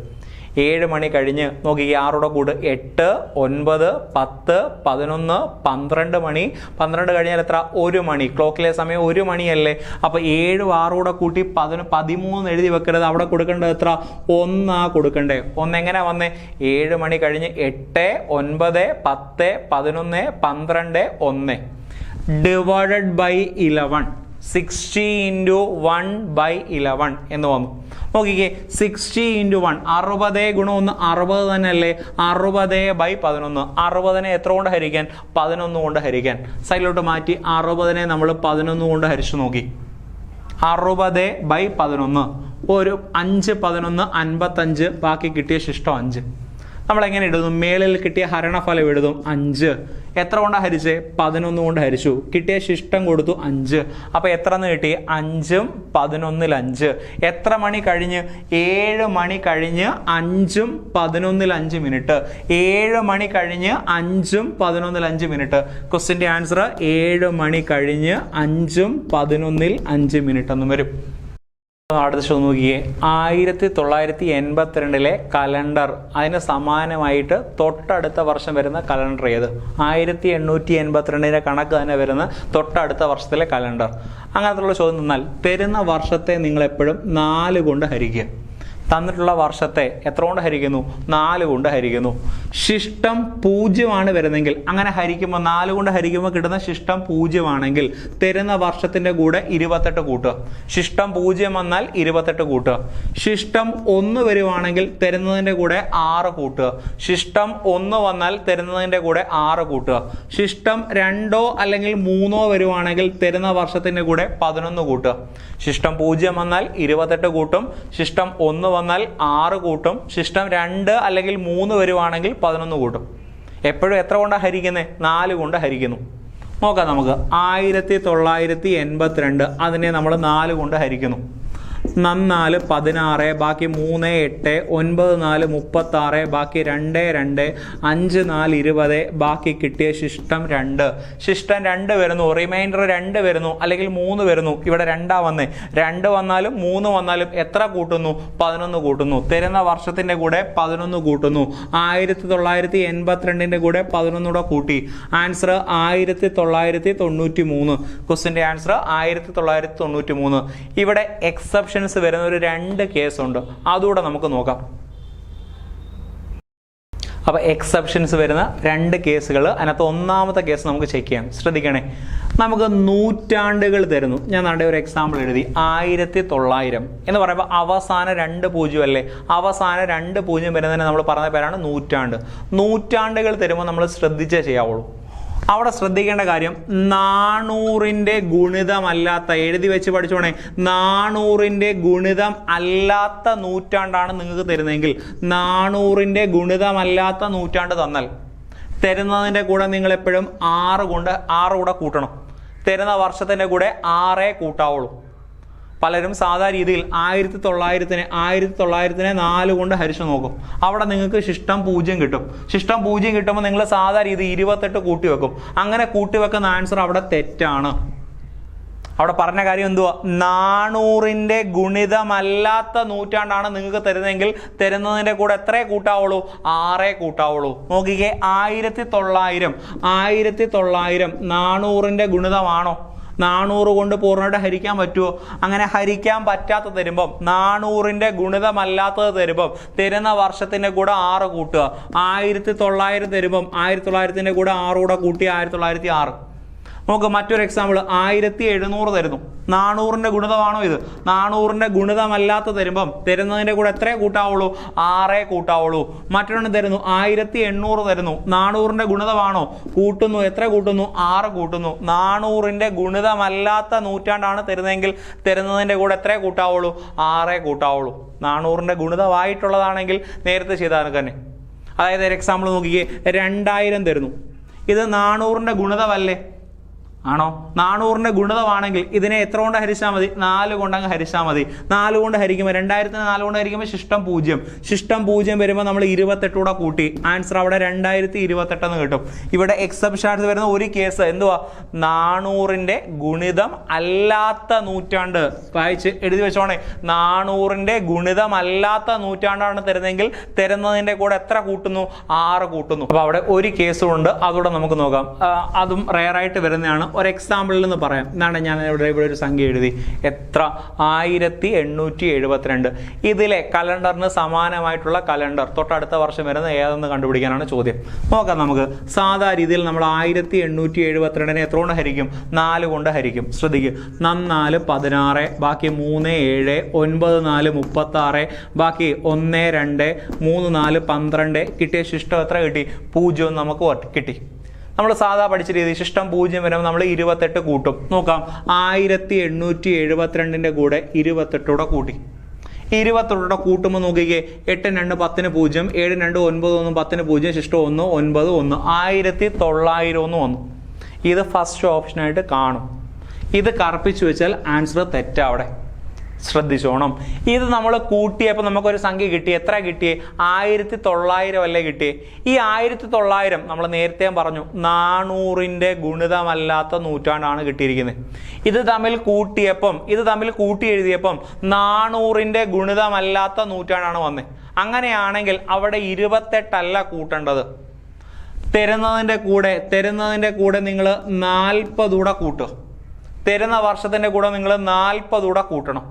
7 മണി കഴിഞ്ഞ് നോക്കിക്കുക, 6 കൂടെ 8, 9, 10, 11, 12 മണി. 12 കഴിഞ്ഞാൽ എത്ര? 1 മണി. ക്ലോക്കിലെ സമയം 1 മണിയല്ലേ. അപ്പോൾ 7 6 കൂട്ടി 13 എഴുതി വെക്കരുത്. അവിടെ കൊടുക്കേണ്ടത് എത്ര? 1 കൊടുക്കണ്ടേ. 1 എങ്ങനെ വന്നേ? 7 മണി കഴിഞ്ഞ് 8, 9, 10, 11, 12, 1 ഡിവൈഡഡ് ബൈ 11. 60 ഇൻറ്റു 1/11 എന്ന് വന്നു. നോക്കിക്കേ, 60 ഇൻറ്റു 1, 60 ഗുണം 1 60 തന്നെയല്ലേ? 60/11. 60നെ എത്ര കൊണ്ട് ഹരിക്കാൻ? 11 കൊണ്ട് ഹരിക്കാൻ. സൈഡിലോട്ട് മാറ്റി 60നെ നമ്മൾ 11 കൊണ്ട് ഹരിച്ചു നോക്കി. 60/11. ഒരു 5 11 55, ബാക്കി കിട്ടിയ ശിഷ്ടം 5. നമ്മളെങ്ങനെ എഴുതും? മേളിൽ കിട്ടിയ ഹരണഫലം എഴുതും 5. എത്ര കൊണ്ടാണ് ഹരിച്ചേ? 11 കൊണ്ട് ഹരിച്ചു. കിട്ടിയ ശിഷ്ടം കൊടുത്തു 5. അപ്പോൾ എത്ര എന്ന് കിട്ടി? 5ഉം 11ൽ 5. എത്ര മണി കഴിഞ്ഞ്? 7 മണി കഴിഞ്ഞ് 5ഉം 11ൽ 5 മിനിറ്റ്. 7 മണി കഴിഞ്ഞ് 5ഉം 11ൽ 5 മിനിറ്റ്. ക്വസ്റ്റ്യൻ്റെ ആൻസർ 7 മണി കഴിഞ്ഞ് 5ഉം 11ൽ 5 മിനിറ്റ് എന്നും വരും. അടുത്ത ചോദ്യം നോക്കിയേ, 1982 കലണ്ടർ, അതിന് സമാനമായിട്ട് തൊട്ടടുത്ത വർഷം വരുന്ന കലണ്ടർ ഏത്? 1882 കണക്ക് തന്നെ വരുന്ന തൊട്ടടുത്ത വർഷത്തിലെ കലണ്ടർ. അങ്ങനത്തുള്ള ചോദ്യം തന്നാൽ തരുന്ന വർഷത്തെ നിങ്ങൾ എപ്പോഴും 4 കൊണ്ട് ഹരിക്കുക. തന്നിട്ടുള്ള വർഷത്തെ എത്ര കൊണ്ട് ഹരിക്കുന്നു? 4 കൊണ്ട് ഹരിക്കുന്നു. ശിഷ്ടം 0 വരുന്നെങ്കിൽ, അങ്ങനെ ഹരിക്കുമ്പോൾ 4 കൊണ്ട് ഹരിക്കുമ്പോൾ കിട്ടുന്ന ശിഷ്ടം 0 ആണെങ്കിൽ തരുന്ന വർഷത്തിന്റെ കൂടെ 28 കൂട്ടുക. ശിഷ്ടം 0 വന്നാൽ 28 കൂട്ടുക. ശിഷ്ടം 1 വരുവാണെങ്കിൽ തരുന്നതിന്റെ കൂടെ 6 കൂട്ടുക. ശിഷ്ടം 1 വന്നാൽ തരുന്നതിന്റെ കൂടെ 6 കൂട്ടുക. ശിഷ്ടം 2 അല്ലെങ്കിൽ 3 വരുവാണെങ്കിൽ തരുന്ന വർഷത്തിന്റെ കൂടെ 11 കൂട്ടുക. ശിഷ്ടം 0 വന്നാൽ 28 കൂട്ടും. ശിഷ്ടം 1 വന്നാൽ 6 കൂട്ടും. ശിഷ്ടം 2 അല്ലെങ്കിൽ 3 വരുവാണെങ്കിൽ 11 കൂട്ടും. എപ്പോഴും എത്ര കൊണ്ടാണ് ഹരിക്കുന്നത്? 4 കൊണ്ട് ഹരിക്കുന്നു. നോക്കാം നമുക്ക്. 1982 അതിനെ നമ്മൾ 4 കൊണ്ട് ഹരിക്കുന്നു. 4 16, ബാക്കി 3 8, 9 4 36, ബാക്കി 2 2, 5 4 20, ബാക്കി കിട്ടിയ ശിഷ്ടം 2. ശിഷ്ടം 2 വരുന്നു, റിമൈൻഡർ 2 വരുന്നു, അല്ലെങ്കിൽ 3 വരുന്നു. ഇവിടെ 2 വന്നേ. 2 വന്നാലും 3 വന്നാലും എത്ര കൂട്ടുന്നു? 11 കൂട്ടുന്നു. തരുന്ന വർഷത്തിന്റെ കൂടെ 11 കൂട്ടുന്നു. 1982 കൂടെ 11 കൂടെ കൂട്ടി. ആൻസർ 1993. ക്വസ്റ്റ്യന്റെ ആൻസർ 1993. ഇവിടെ എക്സെപ്ഷൻ വരുന്ന ഒരു 2 കേസുണ്ട്, അതുകൂടെ നമുക്ക് നോക്കാം. അപ്പൊ എക്സെപ്ഷൻസ് വരുന്ന 2 കേസുകൾ, അതിനകത്ത് ഒന്നാമത്തെ കേസ് നമുക്ക് ചെക്ക് ചെയ്യാം. ശ്രദ്ധിക്കണേ, നമുക്ക് നൂറ്റാണ്ടുകൾ തരുന്നു. ഞാൻ നാളെ ഒരു എക്സാമ്പിൾ എഴുതി. 1900 എന്ന് പറയുമ്പോൾ അവസാന 2 0 അല്ലേ? അവസാന 2 0 വരുന്നതിന് നമ്മൾ പറഞ്ഞ പേരാണ് നൂറ്റാണ്ട്. നൂറ്റാണ്ടുകൾ തരുമ്പോൾ നമ്മൾ ശ്രദ്ധിച്ചേ ചെയ്യാവുള്ളൂ. അവിടെ ശ്രദ്ധിക്കേണ്ട കാര്യം, 400ന്റെ ഗുണിതമല്ലാത്ത, എഴുതി വെച്ച് പഠിച്ചോണേ, 400ന്റെ ഗുണിതം അല്ലാത്ത നൂറ്റാണ്ടാണ് നിങ്ങൾക്ക് തരുന്നതെങ്കിൽ, 400ന്റെ ഗുണിതമല്ലാത്ത നൂറ്റാണ്ട് തന്നാൽ തരുന്നതിൻ്റെ കൂടെ നിങ്ങൾ എപ്പോഴും 6 കൂടെ കൂട്ടണം. തരുന്ന വർഷത്തിൻ്റെ കൂടെ 6 കൂട്ടാവുള്ളൂ. പലരും സാധാ രീതിയിൽ 1900നെ 4 കൊണ്ട് ഹരിച്ചു നോക്കും. അവിടെ നിങ്ങൾക്ക് ശിഷ്ടം 0 കിട്ടും. ശിഷ്ടം 0 കിട്ടുമ്പോൾ നിങ്ങൾ സാധാ രീതി 28 കൂട്ടി വെക്കും. അങ്ങനെ കൂട്ടി വെക്കുന്ന ആൻസർ അവിടെ തെറ്റാണ്. അവിടെ പറഞ്ഞ കാര്യം എന്തുവാ? 400ന്റെ ഗുണിതമല്ലാത്ത നൂറ്റാണ്ടാണ് നിങ്ങൾക്ക് തരുന്നതെങ്കിൽ തരുന്നതിന്റെ കൂടെ എത്ര കൂട്ടാവുള്ളൂ? 6 കൂട്ടാവുള്ളൂ. നോക്കിക്കേ, 1900 400ന്റെ ഗുണിതമാണോ? 400 കൊണ്ട് പൂർണ്ണമായിട്ട് ഹരിക്കാൻ പറ്റുമോ? അങ്ങനെ ഹരിക്കാൻ പറ്റാത്ത തരുമ്പം, 400ന്റെ ഗുണിതമല്ലാത്തത് തരുമ്പം തരുന്ന വർഷത്തിന്റെ കൂടെ 6 കൂട്ടുക. 1900 തരുമ്പം 1900ന്റെ കൂടെ 6 കൂടെ കൂട്ടി 1906. നമുക്ക് മറ്റൊരു എക്സാമ്പിൾ. 1700 തരുന്നു. 400ന്റെ ഗുണിതമാണോ ഇത്? 400ന്റെ ഗുണിതമല്ലാത്ത തരുമ്പം തരുന്നതിന്റെ കൂടെ എത്ര കൂട്ടാവുള്ളൂ? 6 കൂട്ടാവുള്ളൂ. മറ്റൊരെണ്ണം തരുന്നു. 1800 തരുന്നു. 400ന്റെ ഗുണിതമാണോ? കൂട്ടുന്നു. എത്ര കൂട്ടുന്നു? 6 കൂട്ടുന്നു. 400ന്റെ ഗുണിതമല്ലാത്ത നൂറ്റാണ്ടാണ് തരുന്നതെങ്കിൽ തരുന്നതിന്റെ കൂടെ എത്ര കൂട്ടാവുള്ളൂ? 6 കൂട്ടാവുള്ളൂ. 400ന്റെ ഗുണിതമായിട്ടുള്ളതാണെങ്കിൽ നേരത്തെ ചെയ്താൽ തന്നെ. അതായത് ഒരു എക്സാമ്പിൾ നോക്കിക്കേ, 2000 തരുന്നു. ഇത് 400ന്റെ ഗുണിതമല്ലേ? ആണോ? 400ന്റെ ഗുണിതമാണെങ്കിൽ ഇതിനെ എത്ര കൊണ്ട് ഹരിച്ചാൽ മതി? 4 കൊണ്ട് അങ്ങ് ഹരിച്ചാൽ മതി. 4 കൊണ്ട് ഹരിക്കുമ്പോൾ 2000നെ 4 കൊണ്ട് ഹരിക്കുമ്പോൾ ശിഷ്ടം 0. ശിഷ്ടം 0 വരുമ്പോൾ നമ്മൾ 28 കൂടെ കൂട്ടി. ആൻസർ അവിടെ 2028 എന്ന് കിട്ടും. ഇവിടെ എക്സെപ്ഷൻ വരുന്ന ഒരു കേസ് എന്തുവാ? 400ന്റെ ഗുണിതം അല്ലാത്ത നൂറ്റാണ്ട്. വായിച്ച് എഴുതി വെച്ചോണേ. 400ന്റെ ഗുണിതം അല്ലാത്ത നൂറ്റാണ്ടാണ് തരുന്നതെങ്കിൽ തരുന്നതിന്റെ കൂടെ എത്ര കൂട്ടുന്നു? 6 കൂട്ടുന്നു. അപ്പൊ അവിടെ ഒരു കേസുണ്ട്, അതുകൂടെ നമുക്ക് നോക്കാം. അതും റെയർ ആയിട്ട് വരുന്നതാണ്. ഒരു എക്സാമ്പിളിൽ നിന്ന് പറയാം. എന്താണ് ഞാൻ ഇവിടെ ഒരു സംഖ്യ എഴുതി. എത്ര? 1872. ഇതിലെ കലണ്ടറിന് സമാനമായിട്ടുള്ള കലണ്ടർ തൊട്ടടുത്ത വർഷം വരുന്ന ഏതെന്ന് കണ്ടുപിടിക്കാനാണ് ചോദ്യം. നോക്കാം നമുക്ക്. സാധാ രീതിയിൽ നമ്മൾ 1872 എത്ര കൊണ്ട് ഹരിക്കും? 4 കൊണ്ട് ഹരിക്കും. ശ്രദ്ധിക്കുക. 4 16, ബാക്കി 3 7, 9 4 36, ബാക്കി 1 2, 3 4 12. കിട്ടിയ ശിഷ്ടം എത്ര കിട്ടി? 0 നമുക്ക് കിട്ടി. നമ്മൾ സാധാ പഠിച്ച രീതി ശിഷ്ടം 0 വരുമ്പോൾ നമ്മൾ 28 കൂട്ടും. നോക്കാം. 1872 കൂടെ 28 കൂട്ടി. 28 കൂട്ടുമ്പോൾ നോക്കിക്കേ. 8 2 10 0, 7 2 9 1 10 0, ശിഷ്ടം 1 9 1, 1900 വന്നു. ഇത് ഫസ്റ്റ് ഓപ്ഷനായിട്ട് കാണും. ഇത് കറുപ്പിച്ചു വെച്ചാൽ ആൻസർ തെറ്റാ. അവിടെ ശ്രദ്ധിച്ചോണം. ഇത് നമ്മൾ കൂട്ടിയപ്പോൾ നമുക്കൊരു സംഖ്യ കിട്ടി. എത്ര കിട്ടിയേ? 1900 അല്ലേ കിട്ടിയേ. ഈ 1900 നമ്മൾ നേരത്തെ പറഞ്ഞു 400ന്റെ ഗുണിതമല്ലാത്ത നൂറ്റാണ്ടാണ് കിട്ടിയിരിക്കുന്നത്. ഇത് തമ്മിൽ കൂട്ടി എഴുതിയപ്പം 400ന്റെ ഗുണിതമല്ലാത്ത നൂറ്റാണ്ടാണ് വന്നത്. അങ്ങനെയാണെങ്കിൽ അവിടെ 28 അല്ല കൂട്ടേണ്ടത്. തരുന്നതിൻ്റെ കൂടെ നിങ്ങൾ 40 കൂടെ കൂട്ടുക. തരുന്ന വർഷത്തിൻ്റെ കൂടെ നിങ്ങൾ 40 കൂടെ കൂട്ടണം.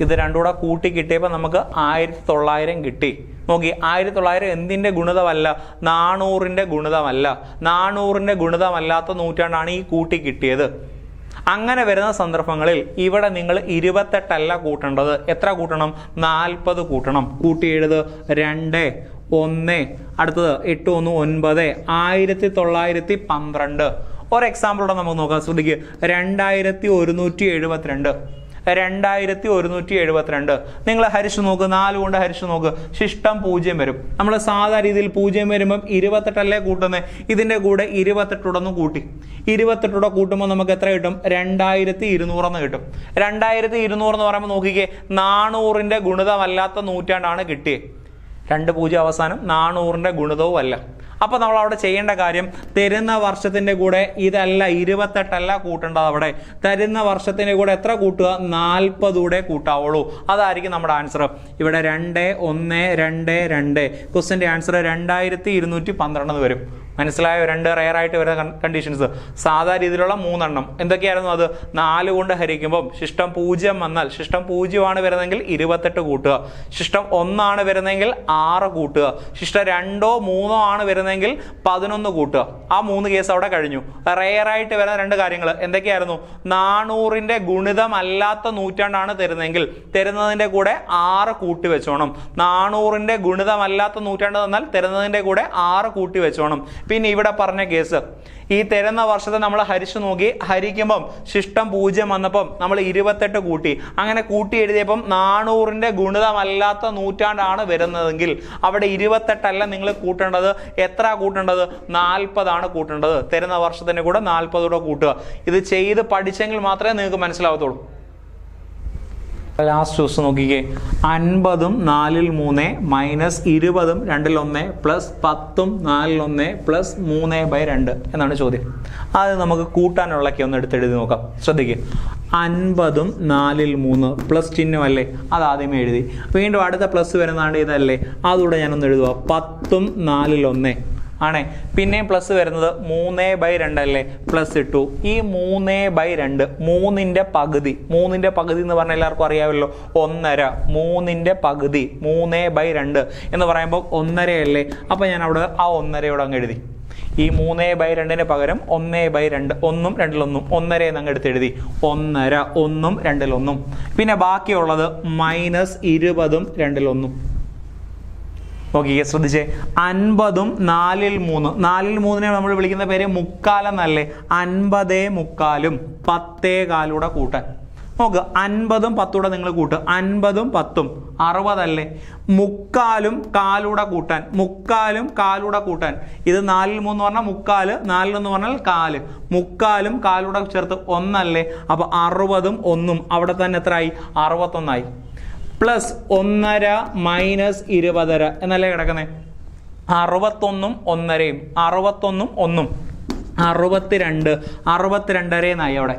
ഇത് രണ്ടും കൂടെ കൂട്ടി കിട്ടിയപ്പോൾ നമുക്ക് 1900 കിട്ടി. നോക്കി. 1900 എന്തിൻ്റെ ഗുണിതമല്ല? 400ന്റെ ഗുണിതമല്ല. 400ന്റെ ഗുണിതമല്ലാത്ത നൂറ്റാണ്ടാണ് ഈ കൂട്ടി കിട്ടിയത്. അങ്ങനെ വരുന്ന സന്ദർഭങ്ങളിൽ ഇവിടെ നിങ്ങൾ 28 അല്ല കൂട്ടേണ്ടത്. എത്ര കൂട്ടണം? 40 കൂട്ടണം. കൂട്ടി എഴുത്. 2 1, അടുത്തത് 8 1 9, 1912. ഒരു എക്സാമ്പിളോടെ നമുക്ക് നോക്കാം. ശ്രദ്ധിക്കുക. 2172. നിങ്ങൾ ഹരിച്ചു നോക്ക്. 4 കൊണ്ട് ഹരിച്ചു നോക്ക്. ശിഷ്ടം 0 വരും. നമ്മൾ സാധാ രീതിയിൽ 0 വരുമ്പം 28 അല്ലേ കൂട്ടുന്നത്. ഇതിൻ്റെ കൂടെ 28 കൂട്ടി. 28 കൂട്ടുമ്പോൾ നമുക്ക് എത്ര കിട്ടും? 2200 കിട്ടും. 2200 എന്ന് പറയുമ്പോൾ നോക്കിക്കേ. 400ന്റെ ഗുണിതമല്ലാത്ത നൂറ്റാണ്ടാണ് കിട്ടിയത്. 2 0 അവസാനം. 400ന്റെ ഗുണിതവും അല്ല. അപ്പോൾ നമ്മൾ അവിടെ ചെയ്യേണ്ട കാര്യം, തരുന്ന വർഷത്തിൻ്റെ കൂടെ ഇതല്ല 28 അല്ല കൂട്ടേണ്ടത്. അവിടെ തരുന്ന വർഷത്തിൻ്റെ കൂടെ എത്ര കൂട്ടുക? 40 കൂടെ കൂട്ടാവുള്ളൂ. അതായിരിക്കും നമ്മുടെ ആൻസർ. ഇവിടെ 2 1 2 2. ക്വസ്റ്റ്യൻ്റെ ആൻസർ 2212 വരും. മനസ്സിലായോ? 2 റെയർ ആയിട്ട് വരുന്ന കണ്ടീഷൻസ്. സാധാ രീതിയിലുള്ള 3 എണ്ണം എന്തൊക്കെയായിരുന്നു? അത് 4 കൊണ്ട് ഹരിക്കുമ്പോൾ ശിഷ്ടം 0 വന്നാൽ, ശിഷ്ടം 0 ആണ് വരുന്നതെങ്കിൽ 28 കൂട്ടുക. ശിഷ്ടം 1 ആണ് വരുന്നതെങ്കിൽ 6 കൂട്ടുക. ശിഷ്ടം 2 3 ആണ് വരുന്നതെങ്കിൽ 11 കൂട്ടുക. ആ 3 കേസ് അവിടെ കഴിഞ്ഞു. റെയർ ആയിട്ട് വരുന്ന 2 കാര്യങ്ങൾ എന്തൊക്കെയായിരുന്നു? 400ന്റെ ഗുണിതമല്ലാത്ത നൂറ്റാണ്ടാണ് തരുന്നതെങ്കിൽ തരുന്നതിൻ്റെ കൂടെ 6 കൂട്ടി വെച്ചോണം. 400ന്റെ ഗുണിതമല്ലാത്ത നൂറ്റാണ്ട് തന്നാൽ തരുന്നതിൻ്റെ കൂടെ 6 കൂട്ടി വെച്ചോണം. പിന്നെ ഇവിടെ പറഞ്ഞ കേസ്, ഈ തരുന്ന വർഷത്തെ നമ്മൾ ഹരിച്ചു നോക്കി. ഹരിക്കുമ്പം ശിഷ്ടം 0 വന്നപ്പം നമ്മൾ 28 കൂട്ടി. അങ്ങനെ കൂട്ടി എഴുതിയപ്പം 400ന്റെ ഗുണിതമല്ലാത്ത നൂറ്റാണ്ടാണ് വരുന്നതെങ്കിൽ അവിടെ 28 അല്ല നിങ്ങൾ കൂട്ടേണ്ടത്. എത്ര കൂട്ടേണ്ടത്? 40 ആണ് കൂട്ടേണ്ടത്. തരുന്ന വർഷത്തിൻ്റെ കൂടെ 40 കൂടെ കൂട്ടുക. ഇത് ചെയ്ത് പഠിച്ചെങ്കിൽ മാത്രമേ നിങ്ങൾക്ക് മനസ്സിലാവത്തുള്ളൂ. ലാസ്റ്റ് ദിവസം നോക്കിക്കേ. 50 4 3 മൈനസ് 20 2 1 പ്ലസ് 10 4 1 പ്ലസ് 3/2 എന്നാണ് ചോദ്യം. അത് നമുക്ക് കൂട്ടാനുള്ളൊക്കെ ഒന്ന് എടുത്തെഴുതി നോക്കാം. ശ്രദ്ധിക്കുക. 50 4 3 പ്ലസ് ചിഹ്നമല്ലേ, അത് ആദ്യമേ എഴുതി. വീണ്ടും അടുത്ത പ്ലസ് വരുന്നതാണ് ഇതല്ലേ, അതുകൂടെ ഞാനൊന്ന് എഴുതുക. 10 4 1 ആണേ. പിന്നെയും പ്ലസ് വരുന്നത് 3/2 അല്ലേ, പ്ലസ് ഇട്ടു. ഈ 3/2 3ന്റെ പകുതി എന്ന് പറഞ്ഞാൽ എല്ലാവർക്കും അറിയാമല്ലോ, 1.5. 3ന്റെ പകുതി 3/2 എന്ന് പറയുമ്പോൾ 1.5 അല്ലേ. അപ്പം ഞാൻ അവിടെ ആ 1.5 അങ്ങ് എഴുതി. ഈ 3/2 പകരം 1/2, 1 2 1 1.5 എന്നങ്ങ് എടുത്ത് എഴുതി. 1.5 1 2 1. പിന്നെ ബാക്കിയുള്ളത് മൈനസ് 20 2 1. നോക്കിയേ, ശ്രദ്ധിച്ചേ. 50 4 3. 4 3 നമ്മൾ വിളിക്കുന്ന പേര് മുക്കാലെന്നല്ലേ. 50 മുക്കാലും 10 കാലൂടെ കൂട്ടാൻ നോക്ക്. 50 10 നിങ്ങൾ കൂട്ടുക. 50 10 60 അല്ലേ. മുക്കാലും കാലൂടെ കൂട്ടാൻ, ഇത് 4 3 പറഞ്ഞാൽ മുക്കാല്, 4 എന്ന് പറഞ്ഞാൽ കാല്. മുക്കാലും കാലൂടെ ചേർത്ത് 1 അല്ലേ. അപ്പൊ 60 1 അവിടെ തന്നെ എത്രയായി? 61 പ്ലസ് 1.5 മൈനസ് 20 എന്നല്ലേ കിടക്കുന്നത്. 61 1.5 61 1 62 62.5 അവിടെ.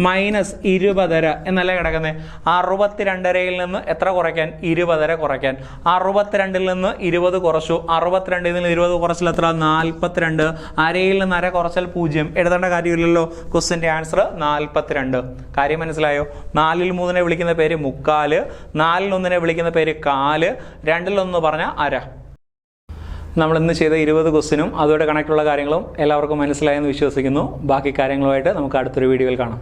മൈനസ് 20 എന്നല്ലേ കിടക്കുന്നത്. 62.5-ൽ നിന്ന് എത്ര കുറയ്ക്കാൻ? 20 കുറയ്ക്കാൻ. 62-ൽ നിന്ന് 20 കുറച്ചു. 62-ൽ നിന്ന് 20 കുറച്ചാൽ എത്ര? 42. അരയിൽ നിന്ന് അര കുറച്ചാൽ 0. എഴുതേണ്ട കാര്യമില്ലല്ലോ. ക്വസ്റ്റ്യൻ്റെ ആൻസർ 42. കാര്യം മനസ്സിലായോ? 4-ൽ 3-നെ വിളിക്കുന്ന പേര് മുക്കാല്, 4-ൽ 1-നെ വിളിക്കുന്ന പേര് കാല്, 2-ൽ 1 പറഞ്ഞാൽ അര. നമ്മൾ ഇന്ന് ചെയ്ത 20 ക്വസ്റ്റ്യനും അതോടെ കണക്റ്റുള്ള കാര്യങ്ങളും എല്ലാവർക്കും മനസ്സിലായെന്ന് വിശ്വസിക്കുന്നു. ബാക്കി കാര്യങ്ങളുമായിട്ട് നമുക്ക് അടുത്തൊരു വീഡിയോയിൽ കാണാം.